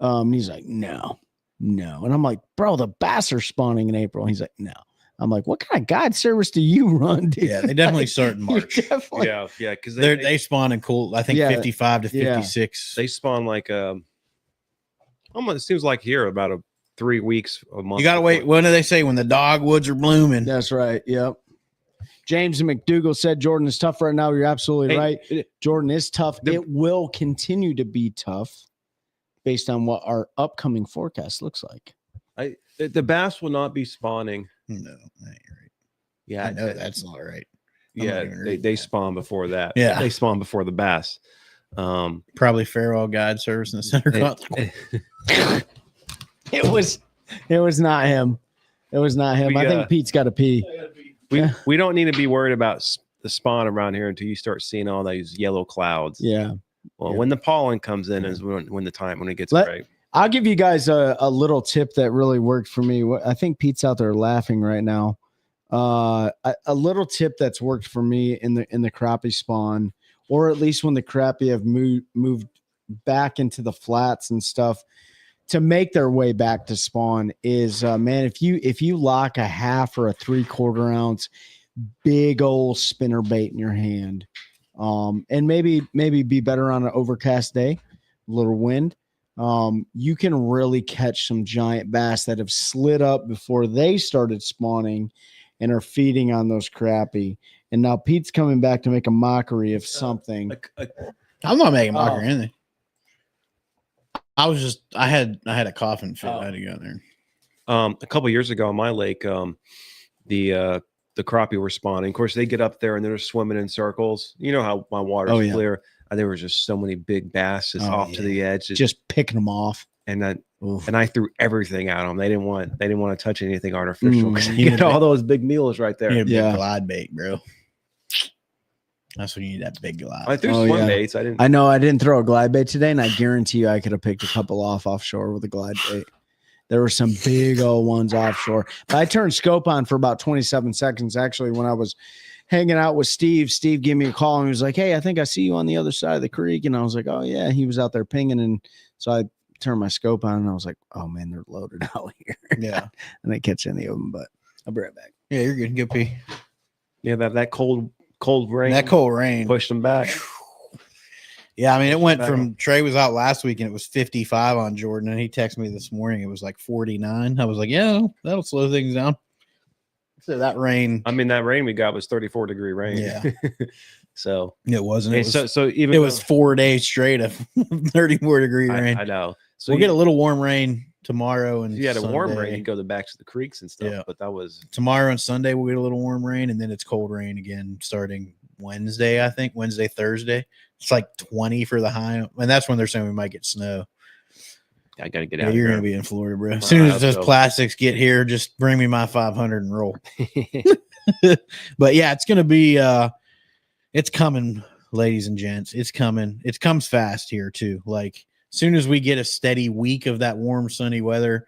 And he's like, no. And I'm like, bro, the bass are spawning in April. He's like, no. I'm like, what kind of guide service do you run, dude? Yeah, they definitely Like, start in you March. definitely- Yeah, because They spawn in cool. I think Yeah, 55 to yeah. 56. they spawn like almost, it seems like here about 3 weeks a month. You gotta before. wait. What do they say when the dogwoods are blooming? That's right. Yep. James McDougal said Jordan is tough right now. You're absolutely Hey, right. Jordan is tough. The- It will continue to be tough based on what our upcoming forecast looks like. The bass will not be spawning. No, that ain't right. Yeah, I know that's not right. I'm yeah, not even they reading they that. spawn before that. Yeah. They spawn before the bass. Probably Farewell Guide Service in the center. It was not him. It was not him. We, I think Pete's got to pee. We don't need to be worried about the spawn around here until you start seeing all those yellow clouds. Yeah. Well, Yeah. when the pollen comes in is when it gets Let- great. I'll give you guys a little tip that really worked for me. I think Pete's out there laughing right now. A little tip that's worked for me in the crappie spawn, or at least when the crappie have moved back into the flats and stuff to make their way back to spawn is, man, if you lock a half or a 3/4 ounce big old spinner bait in your hand, and maybe be better on an overcast day, a little wind. You can really catch some giant bass that have slid up before they started spawning and are feeding on those crappie. And now Pete's coming back to make a mockery of something. I'm not making mockery Oh. or anything. I had a coughing fit. I had to go there. A couple years ago on my lake, the crappie were spawning. Of course, they get up there and they're swimming in circles. You know how my water's Oh, yeah. clear. And there was just so many big bass just Oh, off to the edge. Just picking them off. and Oof. I threw everything at them. They didn't want to touch anything artificial because Mm. you get all those big meals right there. You need a big Yeah. glide bait, bro. That's when you need that big glide. I threw Oh, swim yeah. baits. I didn't. I know I didn't throw a glide bait today, and I guarantee you I could have picked a couple off offshore with a glide bait. There were some big old ones offshore. But I turned scope on for about 27 seconds. Actually, when I was hanging out with Steve gave me a call and he was like, "Hey, I think I see you on the other side of the creek." And I was like, "Oh yeah." He was out there pinging, and so I turned my scope on and I was like, "Oh man, they're loaded out here." Yeah. I didn't catch any of them, but I'll be right back. Yeah, you're good. Go pee. Yeah, that cold rain. That cold rain. pushed them back. Yeah, I mean, it went Back from Trey was out last week and it was 55 on Jordan, and he texted me this morning. It was like 49. I was like, yeah, that'll slow things down. So that rain, I mean, that rain we got was 34-degree rain. Yeah. So it wasn't. It was, so even it was 4 days straight of 34-degree rain. I know. So We'll get a little warm rain tomorrow, and if you had a warm Sunday. rain, you go back to the creeks and stuff. Yeah. But that was Tomorrow and Sunday we'll get a little warm rain, and then it's cold rain again starting Wednesday. I think Wednesday, Thursday. It's like 20 for the high, and that's when they're saying we might get snow. I got to get Yeah, out. you're here. gonna be in Florida, bro. As Well, soon I as hope those so. plastics get here, just bring me my 500 and roll. But yeah, it's gonna be it's coming, ladies and gents. It's coming. It comes fast here too. Like as soon as we get a steady week of that warm, sunny weather,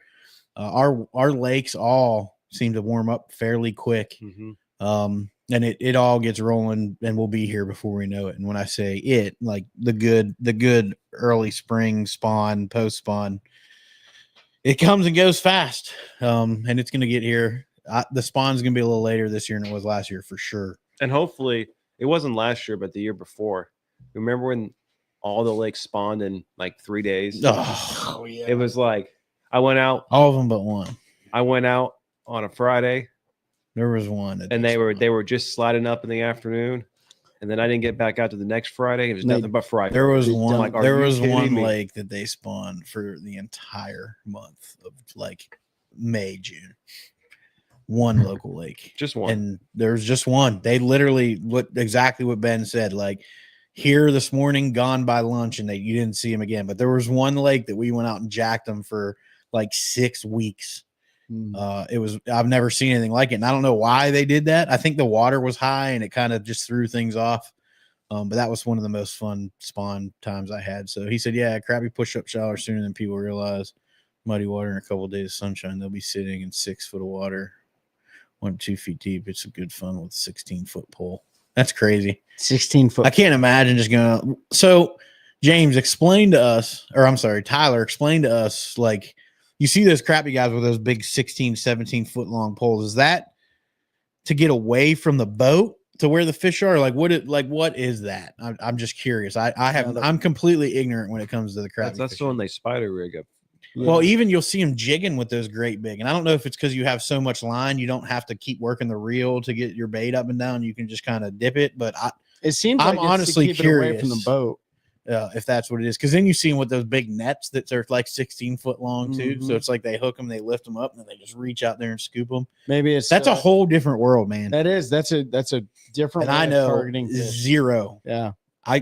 our lakes all seem to warm up fairly quick. Mhm. And it all gets rolling, and we'll be here before we know it. And when I say it, like the good early spring spawn, post spawn, it comes and goes fast. And it's going to get here. The spawn's going to be a little later this year than it was last year for sure. And hopefully, it wasn't last year, but the year before. Remember when all the lakes spawned in like 3 days? Oh yeah, It was like I went out all of them but one. on a Friday, There was one, that and they were just sliding up in the afternoon, and then I didn't get back out to the next Friday. It was They- nothing but Friday. There was They one. don't- like, are There you was kidding one me? lake that they spawned for the entire month of like May, June. one local lake. Just one. And there's just one. They literally exactly what Ben said. Like here this morning, gone by lunch, and you didn't see him again. But there was one lake that we went out and jacked them for like 6 weeks. I've never seen anything like it. And I don't know why they did that. I think the water was high and it kind of just threw things off. But that was one of the most fun spawn times I had. So he said, yeah, crappie push-up shower sooner than people realize. Muddy water in a couple of days of sunshine. They'll be sitting in 6 foot of water, 1 to 2 feet deep. It's a good fun with a 16-foot pole. That's crazy. 16 foot. I can't imagine just going. So James, explain to us, or I'm sorry, Tyler, explain to us, like, you see those crappie guys with those big 16, 17 foot long poles. Is that to get away from the boat to where the fish are? Like what is that? I'm just curious. I'm completely ignorant when it comes to the crappie. That's the one they spider rig up. Yeah. Well, even you'll see them jigging with those great big. And I don't know if it's because you have so much line, you don't have to keep working the reel to get your bait up and down. You can just kind of dip it. But it seems I'm like honestly curious away from the boat. If that's what it is, because then you see them with those big nets that are like 16 foot long too. So it's like they hook them, they lift them up, and then they just reach out there and scoop them. Maybe that's a whole different world, man. That's a different. And I know targeting zero. Yeah.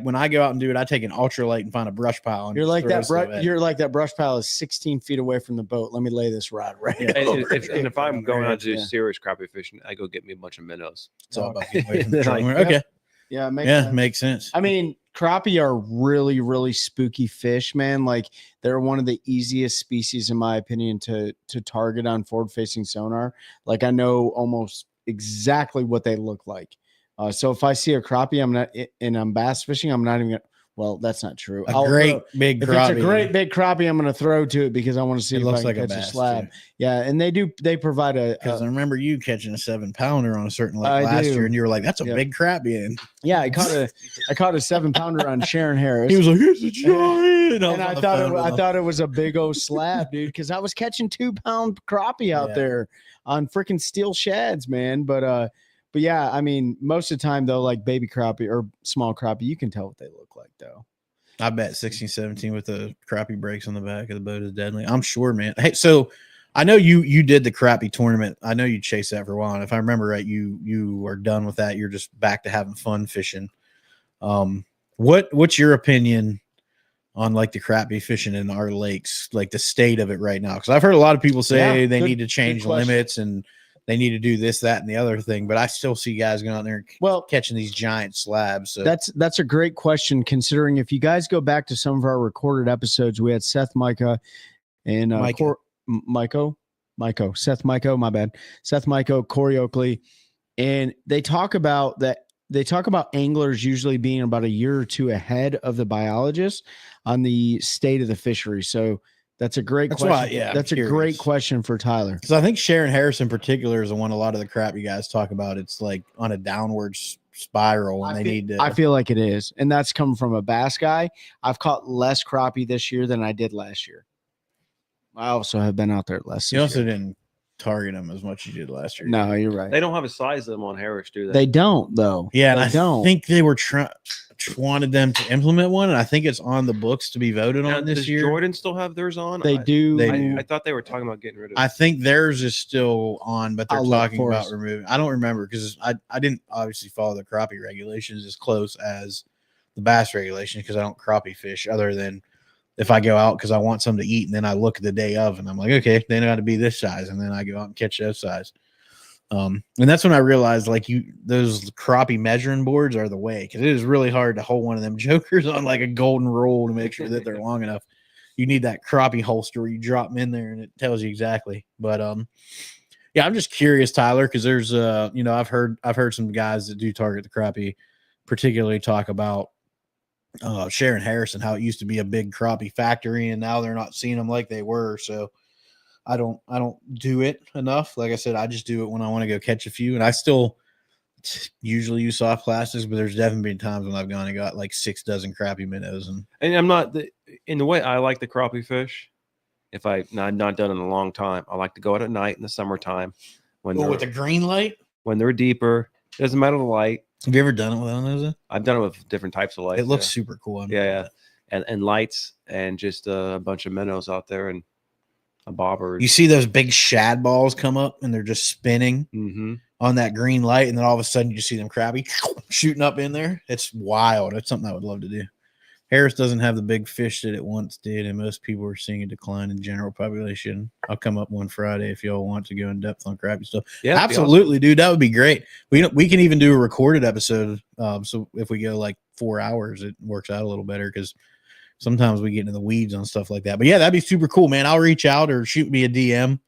When I go out and do it, I take an ultralight and find a brush pile. And you're like that brush pile is 16 feet away from the boat. Let me lay this rod right. Yeah. And if I'm going out to do serious crappie fishing, I go get me a bunch of minnows. It's all about getting away from the trolling. Okay. Yeah. Makes sense. I mean, crappie are really, really spooky fish, man. Like they're one of the easiest species, in my opinion, to target on forward-facing sonar. Like I know almost exactly what they look like. So if I see a crappie, I'm bass fishing, I'm not even gonna. Well, that's not true. Big crappie. If it's a great big crappie, I'm going to throw to it because I want to see if I can catch a slab. Too. Yeah, and they provide because I remember you catching a 7-pounder on a certain lake last year, and you were like, "That's a big crappie." And yeah, I caught a 7-pounder on Sharon Harris. He was like, "It's a giant," and I thought it was a big old slab, dude, because I was catching 2-pound crappie out there on freaking steel shads, man. But yeah, I mean, most of the time though, like baby crappie or small crappie, you can tell what they look like though. I bet 16, 17 with the crappie brakes on the back of the boat is deadly. I'm sure, man. Hey, so I know you did the crappie tournament. I know you chased that for a while. And if I remember right, you are done with that. You're just back to having fun fishing. What's your opinion on like the crappie fishing in our lakes, like the state of it right now? Because I've heard a lot of people say they need to change limits and they need to do this, that, and the other thing, but I still see guys going out there and catching these giant slabs. So that's a great question, considering if you guys go back to some of our recorded episodes, we had Seth Micah and Seth Micah, my bad. Seth Micah, Corey Oakley, and they talk about anglers usually being about a year or two ahead of the biologists on the state of the fishery. So that's a great question. That's a great question for Tyler. Because I think Sharon Harris in particular is the one a lot of the crap you guys talk about. It's like on a downward spiral, and I feel like it is, and that's coming from a bass guy. I've caught less crappie this year than I did last year. I also have been out there less. You also didn't target them as much as you did last year. No, you're right. They don't have a size of them on Harris, do they? They don't, though. Yeah, and I think they were wanted them to implement one, and I think it's on the books to be voted on this year. Does Jordan still have theirs on? They do. I thought they were talking about getting rid of it. I think theirs is still on, but they're talking about removing. I don't remember because I didn't obviously follow the crappie regulations as close as the bass regulations because I don't crappie fish other than if I go out because I want something to eat, and then I look at the day of and I'm like, okay, they got to be this size, and then I go out and catch that size. And that's when I realized like those crappie measuring boards are the way, because it is really hard to hold one of them jokers on like a golden roll to make sure that they're long enough. You need that crappie holster where you drop them in there and it tells you exactly. But yeah, I'm just curious, Tyler, because there's I've heard some guys that do target the crappie particularly talk about Sharon Harrison, how it used to be a big crappie factory and now they're not seeing them like they were. So I don't do it enough. Like I said, I just do it when I want to go catch a few, and I still usually use soft plastics, but there's definitely been times when I've gone and got like 6 dozen crappie minnows. And I'm not in the way I like the crappie fish. If I've not done it in a long time, I like to go out at night in the summertime when with the green light, when they're deeper. It doesn't matter the light. Have you ever done it with one of those? I've done it with different types of lights. It looks super cool. Yeah. And lights and just a bunch of minnows out there, and a bobber. You see those big shad balls come up and they're just spinning Mm-hmm. on that green light, and then all of a sudden you see them crappie shooting up in there. It's wild. It's something I would love to do. Harris doesn't have the big fish that it once did, and most people are seeing a decline in general population. I'll come up one Friday if y'all want to go in depth on crappie stuff. Yeah, that'd be Absolutely, dude. That would be great. We can even do a recorded episode. So if we go like 4 hours, it works out a little better because sometimes we get into the weeds on stuff like that. But yeah, that'd be super cool, man. I'll reach out or shoot me a DM.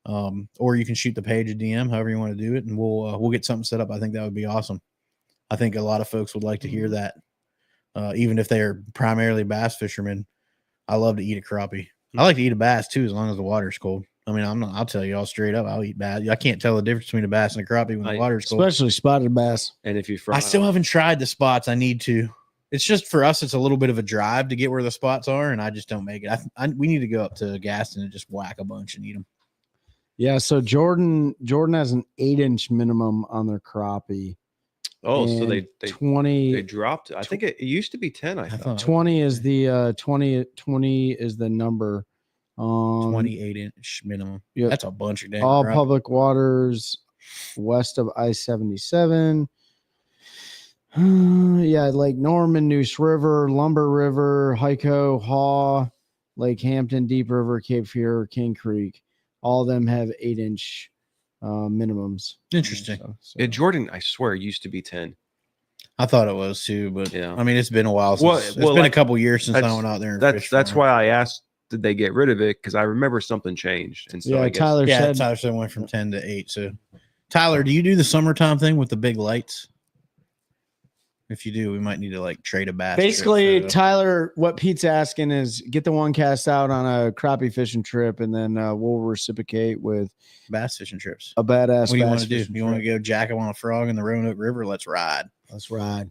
Or you can shoot the page a DM, however you want to do it, and we'll get something set up. I think that would be awesome. I think a lot of folks would like to hear that, even if they are primarily bass fishermen. I love to eat a crappie. I like to eat a bass too, as long as the water's cold. I mean, I'll tell you all straight up, I'll eat bass. I can't tell the difference between a bass and a crappie when the water's cold. Especially spotted bass. And if you fry, I still haven't tried the spots. I need to. It's just for us, it's a little bit of a drive to get where the spots are, and I just don't make it. We need to go up to Gaston and just whack a bunch and eat them. Yeah, so Jordan has an 8-inch minimum on their crappie. oh, so and they 20 dropped it. I think it used to be 10. I thought. 20 is the 20 is the number. 28-inch minimum. yeah. That's a bunch of dang All crappie. public waters west of I-77. Yeah, Lake Norman, Neuse River, Lumber River, Hyco, Haw, Lake Hampton, Deep River, Cape Fear, King Creek. All of them have 8-inch minimums. Interesting. Yeah, Jordan, I swear, used to be 10. I thought it was too, but Yeah. I mean, it's been a while. Since, Well, it's been like, a couple years since I that's- went out there. And That's fished for 'em. why I asked, did they get rid of it? Because I remember something changed. And so Yeah, I guess, Tyler Yeah, said Tyler said it went from 10 to 8. So, Tyler, do you do the summertime thing with the big lights? If you do, we might need to like trade a bass. trip basically, for the- Tyler, what Pete's asking is get the one cast out on a crappie fishing trip, and then we'll reciprocate with bass fishing trips. a badass What do you want bass to do? fishing You want to trip. go jack up on a frog in the Roanoke River? Let's ride. Let's ride.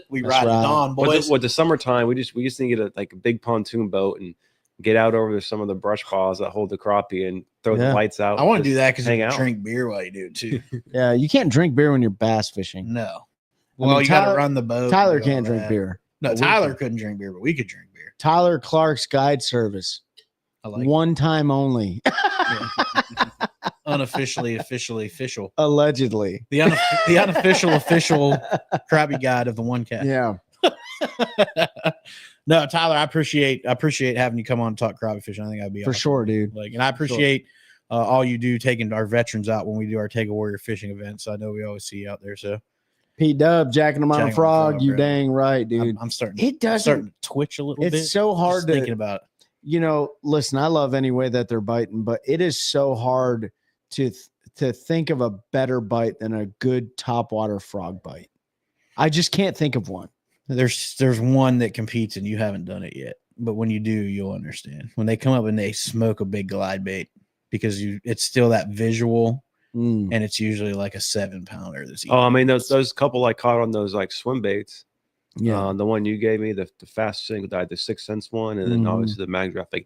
We Let's ride ride. it on, boys. with the summertime, we just need to get a big pontoon boat and get out over some of the brush piles that hold the crappie and throw Yeah. the lights out. I want to Just do that because you hang can out. drink beer while you do it too. Yeah, you can't drink beer when you're bass fishing. No. I Well, mean, you got Tyler- to run the boat. Tyler and do all can't drink that. beer. No, but we Tyler can. couldn't drink beer, but we could drink beer. Tyler Clark's guide service, I like one time only, unofficially, officially, official. allegedly. The unofficial, official crappie guide of the one cat. Yeah, No, Tyler, I appreciate having you come on and talk crappie fishing. I think that'd be for awesome. sure, dude. Like, and I appreciate all you do taking our veterans out when we do our Take a Warrior fishing events. I know we always see you out there. So Pete Dub, jacking him on Jacking a him on a frog. frog, You bro. dang right, dude. I'm starting. It doesn't. starting to twitch a little bit. It's so hard just to thinking about it. you know, listen, I love any way that they're biting, but it is so hard to think of a better bite than a good topwater frog bite. I just can't think of one. There's one that competes and you haven't done it yet, but when you do, you'll understand. When they come up and they smoke a big glide bait, because it's still that visual, Mm. and it's usually like a 7-pounder. That's Oh, I mean those couple I caught on those like swim baits. Yeah. The one you gave me, the fast single died, the 6 cents one, and then Mhm. obviously the mag draft. Like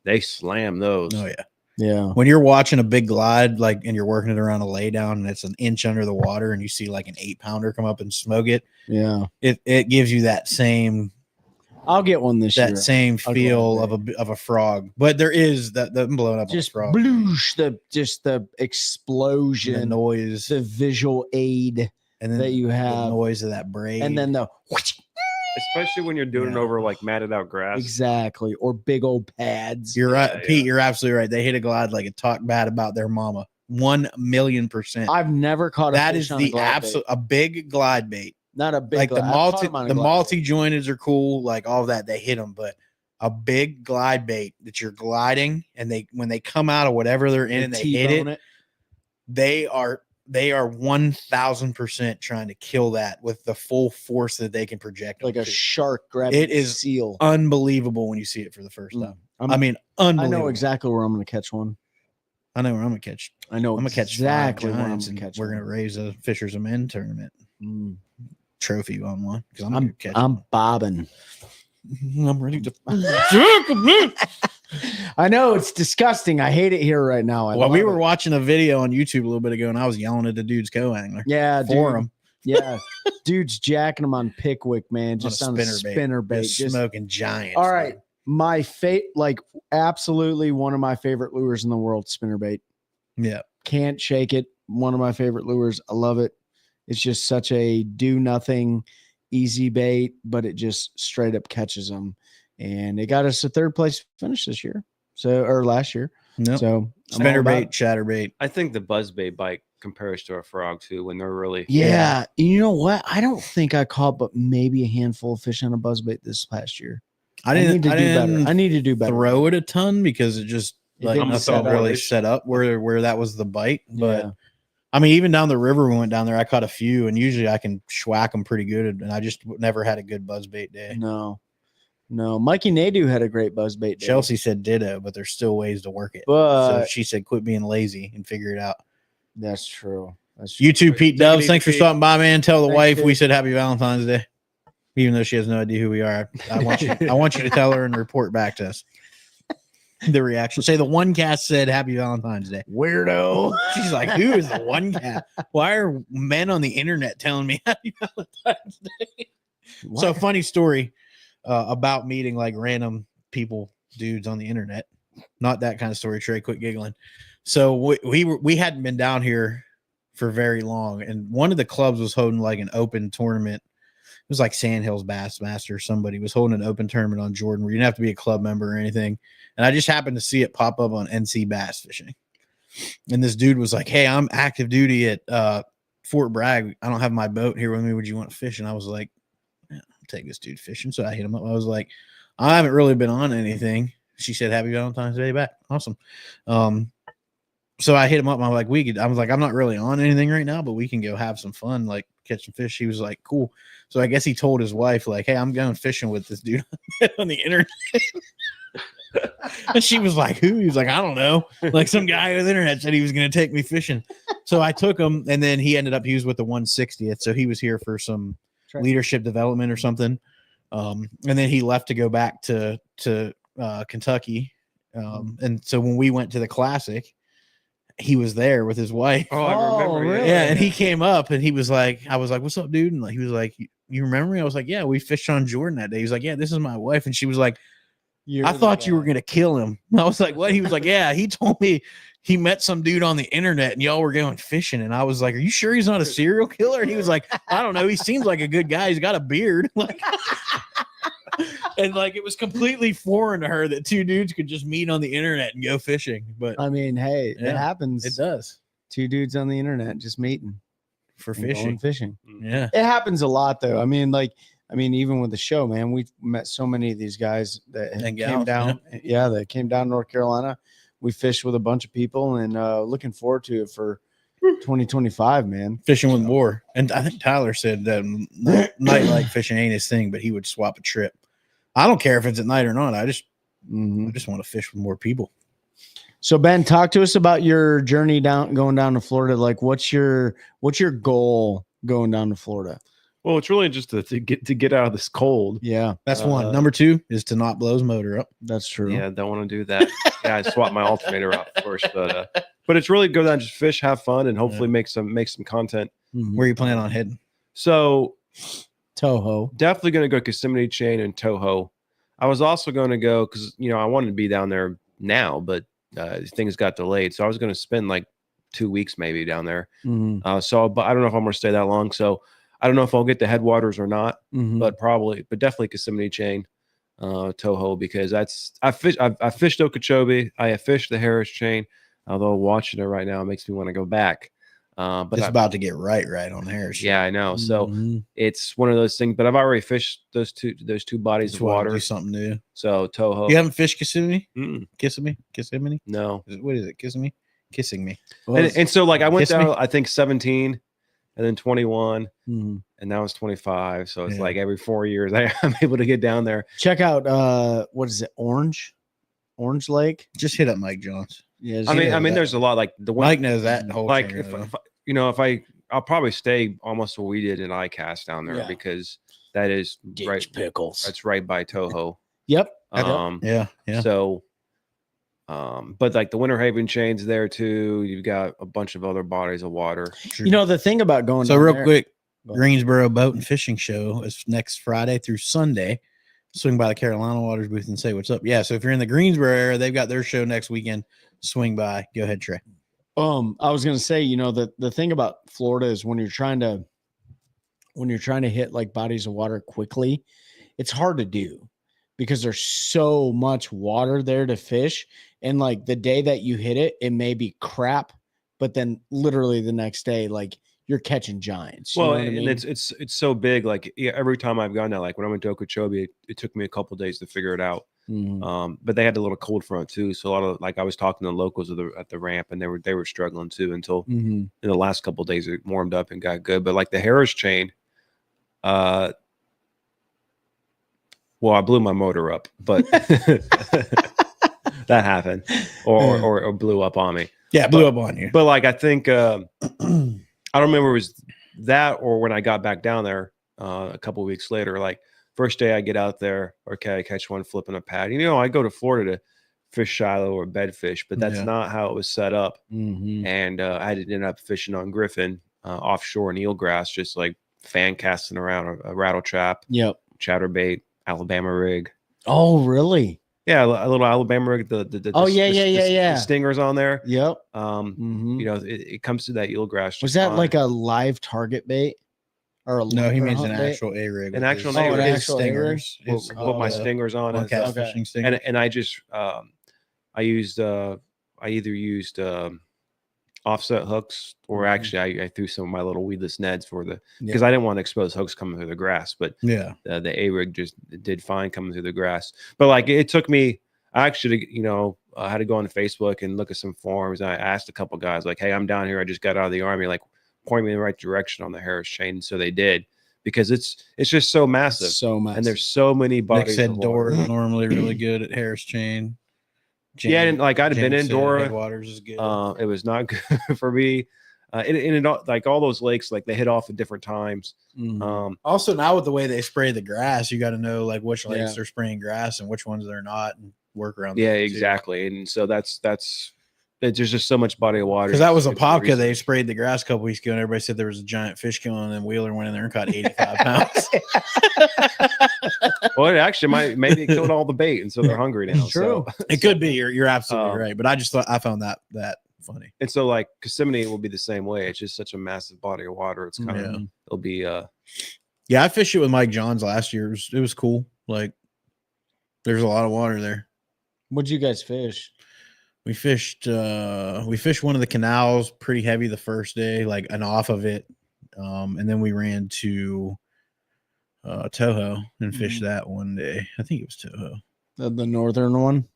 they slam those. Oh yeah. Yeah. When you're watching a big glide, like, and you're working it around a lay down and it's an inch under the water and you see like an 8-pounder come up and smoke it, Yeah. it gives you that same I'll get one this year. that same I'll go feel one of a frog. But there is that the blowing up Just on a frog. bloosh, the And the explosion, noise the visual aid and then that you the have, noise of that braid. and then the Especially when you're doing it Yeah. over like matted out grass. exactly, or big old pads. you're right, Yeah, Pete, yeah. you're absolutely right. They hit a glide like a talk bad about their mama. 1,000,000%. I've never caught a That fish is on a the glide bait. absolute a big glide bait. Not a big Like the glide. I've caught 'em on a glide bait. multi jointed are cool, like all that. They hit them, but a big glide bait that you're gliding, and when they come out of whatever they're in and they hit T-bone it, they are 1,000% trying to kill that with the full force that they can project. like a onto. shark grabbing It a is seal. unbelievable when you see it for the first time. I'm- I mean, I unbelievable. know exactly where I'm going to catch one. I know where I'm gonna catch. I know I'm gonna catch exactly five where I'm giants, going and to catch we're one. gonna raise a Fishers of Men tournament Mm. trophy on one because I'm, I'm gonna catch. I'm bobbing. I'm ready to. I know it's disgusting. I hate it here right now. Well, we were watching a video on YouTube a little bit ago, and I was yelling at the dude's co-angler yeah, for dude. him Yeah, dude's jacking them on Pickwick, man, just on a spinner bait. just Just, smoking giants. all right, My absolutely one of my favorite lures in the world, spinnerbait. Yeah. Can't shake it. One of my favorite lures. I love it. It's just such a do nothing, easy bait, but it just straight up catches them. And it got us a 3rd place finish this year. Or last year. No. So Spinnerbait, chatterbait. I think the buzzbait bite compares to a frog too when they're really. Yeah. You know what? I don't think I caught but maybe a handful of fish on a buzzbait this past year. I need to do better. I need to do better. Throw it a ton because it just like didn't nothing set up. really set up where that was the bite. But Yeah. I mean, even down the river, we went down there. I caught a few, and usually I can schwack them pretty good. And I just never had a good buzzbait day. No. Mikey Nadu had a great buzzbait day. Chelsea said ditto, but there's still ways to work it. But So she said, quit being lazy and figure it out. that's true. That's true. You too, Pete Take it Doves. easy, Thanks for Pete. stopping by, man. Tell the Thanks, wife we dude. said happy Valentine's Day, even though she has no idea who we are. I want you. I want you to tell her and report back to us the reaction. Say the one cast said happy Valentine's Day. Weirdo. She's like, who is the one cat? Why are men on the internet telling me happy Valentine's Day? So funny story about meeting like random people, dudes on the internet. Not that kind of story, Trey. Quit giggling. So we hadn't been down here for very long, and one of the clubs was holding like an open tournament. It was like Sandhills Bassmaster. Somebody was holding an open tournament on Jordan where you didn't have to be a club member or anything. And I just happened to see it pop up on NC Bass Fishing. And this dude was like, hey, I'm active duty at Fort Bragg. I don't have my boat here with me. Would you want to fish? And I was like, yeah, I'll take this dude fishing. So I hit him up. I was like, I haven't really been on anything. She said, happy Valentine's Day back. Awesome. So I hit him up. And I was like, I'm not really on anything right now, but we can go have some fun, like catch some fish. He was like, cool. So I guess he told his wife, like, hey, I'm going fishing with this dude on the internet. And she was like, who? He was like, I don't know. Like some guy on the internet said he was going to take me fishing. So I took him, and then he was with the 160th. So he was here for some leadership development or something. And then he left to go back to Kentucky. And so when we went to the Classic, he was there with his wife. Oh, I remember. really? Yeah, and he came up and he was like, I was like, what's up, dude? And like, he was like, you remember me? I was like, yeah, we fished on Jordan that day. He was like, yeah, this is my wife. And she was like, I thought you were going to kill him. I was like, what? He was like, yeah, he told me he met some dude on the internet and y'all were going fishing. And I was like, are you sure he's not a serial killer? And he was like, I don't know. He seems like a good guy. He's got a beard. Like, and like, it was completely foreign to her that two dudes could just meet on the internet and go fishing. But I mean, hey, Yeah, it happens. it does Two dudes on the internet just meeting for and going fishing. fishing. Yeah. It happens a lot though. I mean, even with the show, man, we've met so many of these guys that And came gals, down. Yeah, that came down to North Carolina. We fished with a bunch of people and looking forward to it for 2025, man. Fishing with more. And I think Tyler said that nightlight fishing ain't his thing, but he would swap a trip. I don't care if it's at night or not. I just want to fish with more people. So Ben, talk to us about your journey going down to Florida. Like, what's your goal going down to Florida? Well, it's really just to get out of this cold. Yeah, That's one. Number two is to not blow his motor up. that's true. Yeah, don't want to do that. Yeah, I swapped my alternator out first, but it's really go down, just fish, have fun, and hopefully make some content. Mhm. Where you plan on heading? So Toho. definitely going to go Kissimmee Chain and Toho. I was also going to go because I wanted to be down there now, but things got delayed. So I was going to spend like 2 weeks maybe down there. Mhm. But I don't know if I'm going to stay that long. So I don't know if I'll get the headwaters or not, Mhm. but definitely Kissimmee Chain, Toho, because I fished Okeechobee. I have fished the Harris Chain, although watching it right now makes me want to go back. But It's about to get right on Harris. yeah, I know. So Mhm. it's one of those things, but I've already fished those two bodies Just of want water. to do something new. So Toho. You haven't fished Kissimmee? Mm-mm, Kissimmee? no. What is it? Kissimmee? Kissing me. And so like I went Kiss me? down, I think 17 and then 21 Mhm. and now it's 25. So it's Yeah. like every 4 years I'm able to get down there. Check out what is it? Orange Lake. Just hit up Mike Jones. Yeah, I knows mean, that. there's a lot like the one, Mike knows that whole like thing. if I'll probably stay almost what we did in ICAST down there Yeah. because that is right. pickles. That's right by Toho. Yep. Yeah. So, but like the Winter Haven Chain's there too. You've got a bunch of other bodies of water. You know the thing about going So down real there- quick, Go ahead. Greensboro Boat and Fishing Show is next Friday through Sunday. swing by the Carolina Waters booth and say what's up. Yeah. So if you're in the Greensboro area, they've got their show next weekend. Swing by. Go ahead, Trey. I was gonna say, the thing about Florida is when you're trying to hit like bodies of water quickly, it's hard to do because there's so much water there to fish. And like the day that you hit it, it may be crap, but then literally the next day, like you're catching giants. You Well, know what I mean? and it's so big. Like every time I've gone there, like when I went to Okeechobee, it took me a couple days to figure it out. Mhm. But they had a little cold front too, so a lot of like I was talking to the locals at the ramp, and they were struggling too until Mhm. in the last couple of days it warmed up and got good. But like the Harris chain, well, I blew my motor up, but that happened, or blew up on me. Yeah, blew up on you. But like I think I don't remember if it was that or when I got back down there a couple of weeks later. Like first day I get out there, okay, I catch one flipping a pad. I go to Florida to fish shallow or bedfish, but that's Yeah. not how it was set up. Mhm. And I had to end up fishing on Griffin offshore in eelgrass, just like fan casting around a rattle trap, Yep. chatterbait, Alabama rig. Oh, really? Yeah, a little Alabama rig. Oh, yeah. The stingers on there. Yep. You know, it comes to that eelgrass. Was just that fine. like a live target bait? Or a No, he lure means hunt an bait? actual A-rig. An with actual his- A-rig. with An his actual A-rig? stingers. Put His, my uh, stingers on one and cast stuff. fishing stingers. And I just I used I either used offset hooks or actually I threw some of my little weedless nets for the because I didn't want to expose hooks coming through the grass, but Yeah. the A-rig just did fine coming through the grass. But like it took me, I actually, I had to go on Facebook and look at some forums. And I asked a couple guys like, "Hey, I'm down here. I just got out of the Army. Like, point me in the right direction on the Harris chain." And so they did because it's just so massive, So much. and there's so many Nick bodies. said of water. Dora is normally really good at Harris chain. Yeah, and like I'd have been James in said Dora. Headwaters is good. It was not good for me. Like all those lakes, like they hit off at different times. Mhm. Also, now with the way they spray the grass, you got to know like which lakes Yeah. they're spraying grass and which ones they're not, and work around. Yeah, that, too. exactly. And so that's there's just so much body of water. Because that was a It's Popka. They research. sprayed the grass a couple weeks ago, and everybody said there was a giant fish killing, and then Wheeler went in there and caught 85 pounds. Well, it actually maybe it killed all the bait, and so they're hungry now. True. So, It could be. You're absolutely Um, right. But I just thought I found that funny. and so like Kissimmee will be the same way. It's just such a massive body of water. It's kind of Yeah. it'll be Yeah, I fished it with Mike Johns last year. It was cool. Like, there's a lot of water there. What'd you guys fish? We fished one of the canals pretty heavy the first day, like an off of it. And then we ran to Toho and fished that one day. I think it was Toho. The northern one?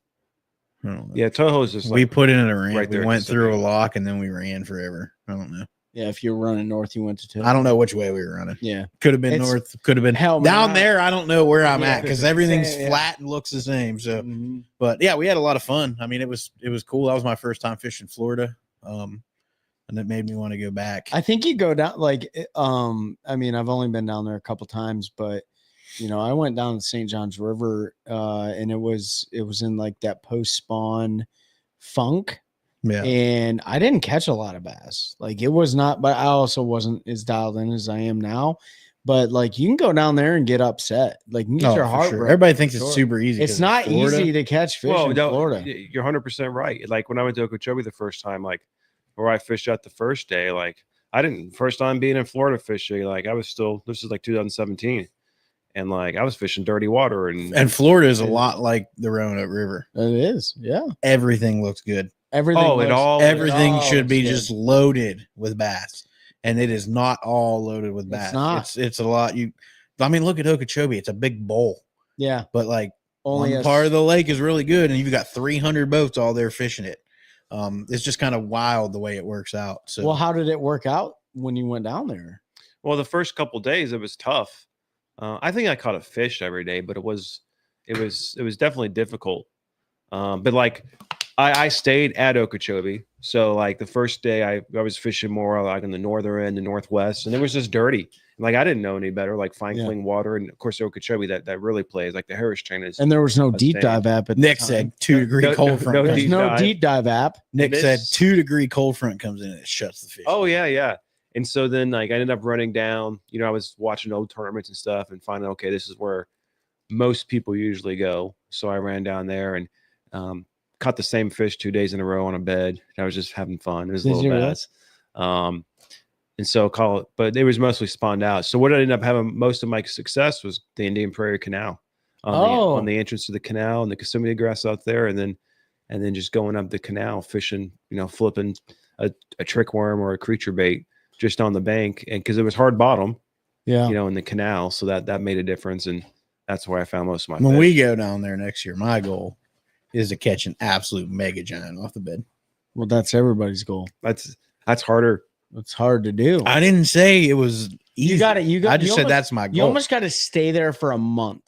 I don't know. yeah. Toho's just we like put in a ramp. right there We at went through a Kissimmee. lock and then we ran forever. I don't know. Yeah, if you're running north, you went to two. I don't know which way we were running. Yeah. Could have been It's- north. Could have been Hell, man, down I- there. I don't know where I'm Yeah. at because everything's Same, yeah. flat and looks the same. So, Mhm. but yeah, we had a lot of fun. I mean, it was cool. That was my first time fishing Florida, and it made me want to go back. I think you go down I mean, I've only been down there a couple times, but I went down to St. John's River and it was in like that post spawn funk. Yeah, And I didn't catch a lot of bass. Like it was not, but I also wasn't as dialed in as I am now. But like you can go down there and get upset. Like you can get Oh, your for heart sure. broken. Everybody thinks it's Sure. super easy. It's 'cause not Florida. easy to catch fish in no, Florida. You're 100% right. Like when I went to Okeechobee the first time, like where I fished out the first day, like I didn't first time being in Florida fishing. Like I was still this is like 2017, and like I was fishing dirty water And Florida is a lot like the Roanoke River. It is, yeah. Everything looks good. Everything. Oh, it looks- all- Everything all should be looks good. just loaded with bass, and it is not all loaded with It's bass. not. It's a lot. I mean, look at Okeechobee. It's a big bowl, Yeah. but like Only one a part of the lake is really good, and you've got 300 boats all there fishing it. It's just kind of wild the way it works out. So Well, how did it work out when you went down there? Well, the first couple days it was tough. I think I caught a fish every day, but it was definitely difficult. But like I stayed at Okeechobee, so like the first day I was fishing more like in the northern end, the northwest, and it was just dirty. Like I didn't know any better. Like fine Yeah. clean water, and of course Okeechobee that really plays. Like the Harris chain is. And there was no That's deep damn. dive app at the Nick time. said 2-degree No- cold no- front. no comes There's deep in. no dive. deep dive app. Nick This- said 2-degree cold front comes in and it shuts the fish. Oh yeah. And so then like I ended up running down. I was watching old tournaments and stuff and finding okay, this is where most people usually go. So I ran down there and caught the same fish 2 days in a row on a bed. I was just having fun. It was Did little you really? bass. And so but it was mostly spawned out. So what I ended up having most of my success was the Indian Prairie Canal on the entrance to the canal and the Kissimmee grass out there. And then just going up the canal, fishing, flipping a trick worm or a creature bait just on the bank. And cause it was hard bottom, Yeah. in the canal. So that made a difference. And that's where I found most of my When fish. we go down there next year, my goal is to catch an absolute mega giant off the bed. Well, that's everybody's goal. That's harder. It's hard to do. I didn't say it was easy. You got it. I just said that's my goal. You almost got to stay there for a month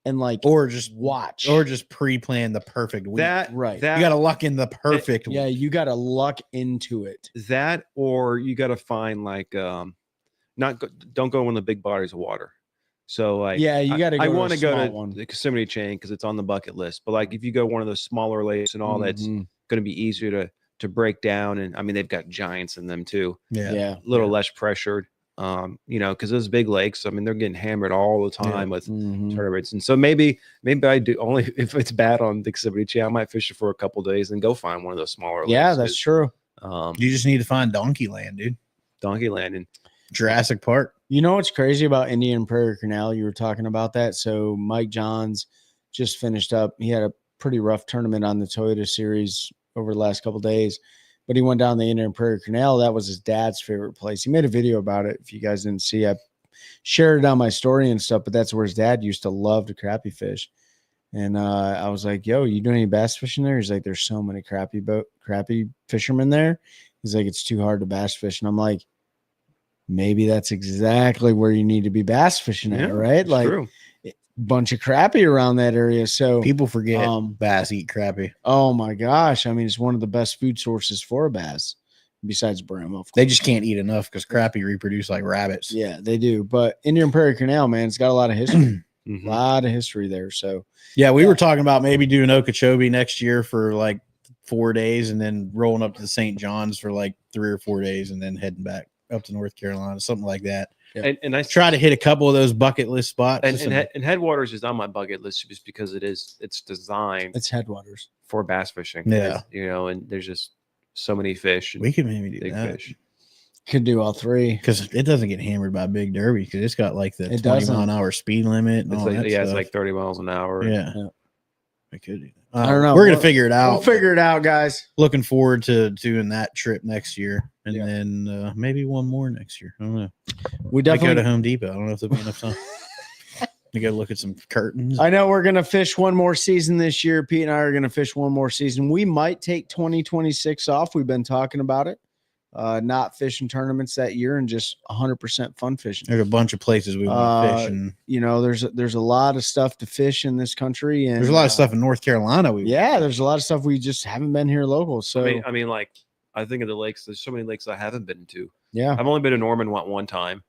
and or just watch or just pre-plan the perfect week. right. you got to luck in the perfect Yeah, week. you got to luck into it. That or you got to find like don't go in the big bodies of water. So like Yeah, you got to. I want to go small to one. the Kissimmee chain because it's on the bucket list. But like if you go one of those smaller lakes and all, that's Mhm. going to be easier to break down. And I mean they've got giants in them too. Yeah. A little less pressured. Because those big lakes, I mean, they're getting hammered all the time with Mhm. turtles. And so maybe I do only if it's bad on the Kissimmee chain, I might fish it for a couple days and go find one of those smaller lakes. Yeah, that's true. You just need to find Donkey Land, dude. Donkey Land and Jurassic Park. You know what's crazy about Indian Prairie Canal? You were talking about that. So Mike Johns just finished up. He had a pretty rough tournament on the Toyota Series over the last couple of days, but he went down the Indian Prairie Canal. That was his dad's favorite place. He made a video about it. If you guys didn't see, I shared it on my story and stuff, but that's where his dad used to love to crappie fish. And I was like, yo, you doing any bass fishing there? He's like, there's so many crappie fishermen there. He's like, it's too hard to bass fish. And I'm like, maybe that's exactly where you need to be bass fishing at, right? Like true. bunch of crappie around that area. So People forget Um, bass eat crappie. oh my gosh. I mean, it's one of the best food sources for a bass besides brim, of course. They just can't eat enough because crappie reproduce like rabbits. Yeah, they do. But Indian Prairie Canal, man, it's got a lot of history. Mhm. A lot of history there. So Yeah, we were talking about maybe doing Okeechobee next year for like 4 days and then rolling up to the St. John's for like 3 or 4 days and then heading back up to North Carolina, something like that. And I Try to hit a couple of those bucket list spots. and Headwaters is on my bucket list just because it's designed it's headwaters. for bass fishing. Yeah. And there's just so many fish. And we could maybe do big that fish. Could do all three. because it doesn't get hammered by Big Derby because it's got like the It 20 doesn't. mile an hour speed limit. And It's all like that it's stuff. like 30 miles an hour. Yeah. Yeah. We could do that. I don't know. We're gonna We'll- figure it out. We'll figure it out, guys. Looking forward to doing that trip next year, and Yeah. then maybe one more next year. I don't know. We I go to definitely. Home Depot. I don't know if there'll be enough time. You go look at some curtains. I know we're gonna fish one more season this year. Pete and I are gonna fish one more season. We might take 2026 off. We've been talking about it. Not fishing tournaments that year and just 100% fun fishing. There's a bunch of places we want to fish, and You know, there's a lot of stuff to fish in this country, and there's a lot of stuff in North Carolina. Yeah, there's a lot of stuff we just haven't been here local. So I mean, like I think of the lakes. There's so many lakes I haven't been to. yeah, I've only been to Norman one time.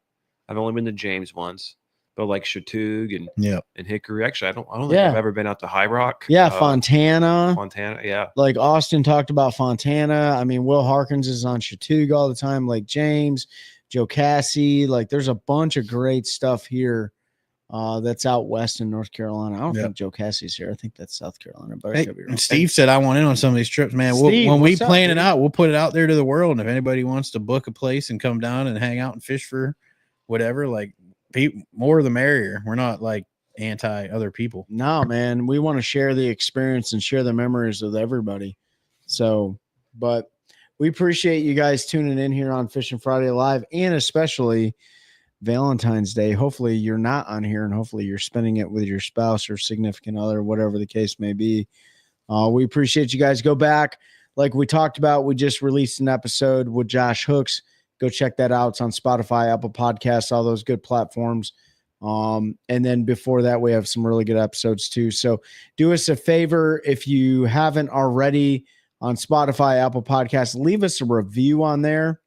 I've only been to James once. But like Chattooga and Hickory. Actually, I don't think Yeah. I've ever been out to High Rock. yeah, Fontana. Fontana. Yeah. Like Austin talked about Fontana. I mean, Will Harkins is on Chattooga all the time. Like James, Joe Cassie. Like there's a bunch of great stuff here that's out west in North Carolina. I don't Yep. think Joe Cassie's here. I think that's South Carolina, but I Hey, could be wrong. and Steve said I want in on some of these trips, man. Steve, When we what's up, plan dude? it out, we'll put it out there to the world. And if anybody wants to book a place and come down and hang out and fish for whatever, like more the merrier. We're not like anti other people. No, man, we want to share the experience and share the memories with everybody. So, but we appreciate you guys tuning in here on Fishing Friday Live and especially Valentine's Day. Hopefully you're not on here and hopefully you're spending it with your spouse or significant other, whatever the case may be. We appreciate you guys. Go back. Like we talked about, we just released an episode with Josh Hooks. Go check that out. It's on Spotify, Apple Podcasts, all those good platforms. And then before that, we have some really good episodes too. So do us a favor. If you haven't already on Spotify, Apple Podcasts, leave us a review on there.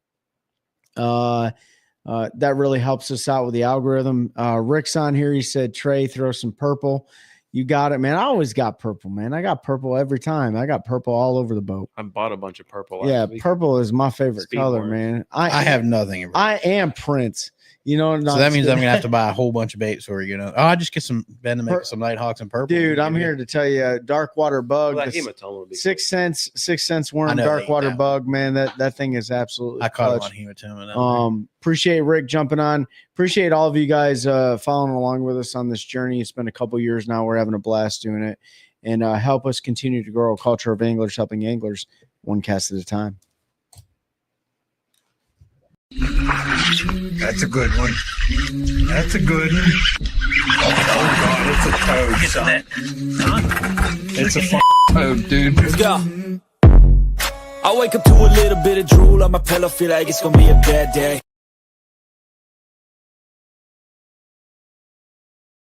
That really helps us out with the algorithm. Rick's on here. He said, Trey, throw some purple. You got it, man. I always got purple, man. I got purple every time. I got purple all over the boat. I bought a bunch of purple. Yeah, last week. purple is my favorite color, Speedborn. man. I have nothing. I am Prince. You know, So that means I'm gonna have to buy a whole bunch of baits, or I just get some Ben to make some Nighthawks and purple. Dude, I'm here to tell you, dark water bug, Well, that the hematoma would be 6 cents I worm, know dark they eat water that bug, man. That thing is absolutely I caught clutch. him on hematoma. That one. Appreciate Rick jumping on. Appreciate all of you guys following along with us on this journey. It's been a couple years now. We're having a blast doing it, and help us continue to grow a culture of anglers, helping anglers one cast at a time. That's a good one. That's a good one. Oh God, it's a toad, son. It's a toad, dude. Let's go. I wake up to a little bit of drool on my pillow, feel like it's gonna be a bad day.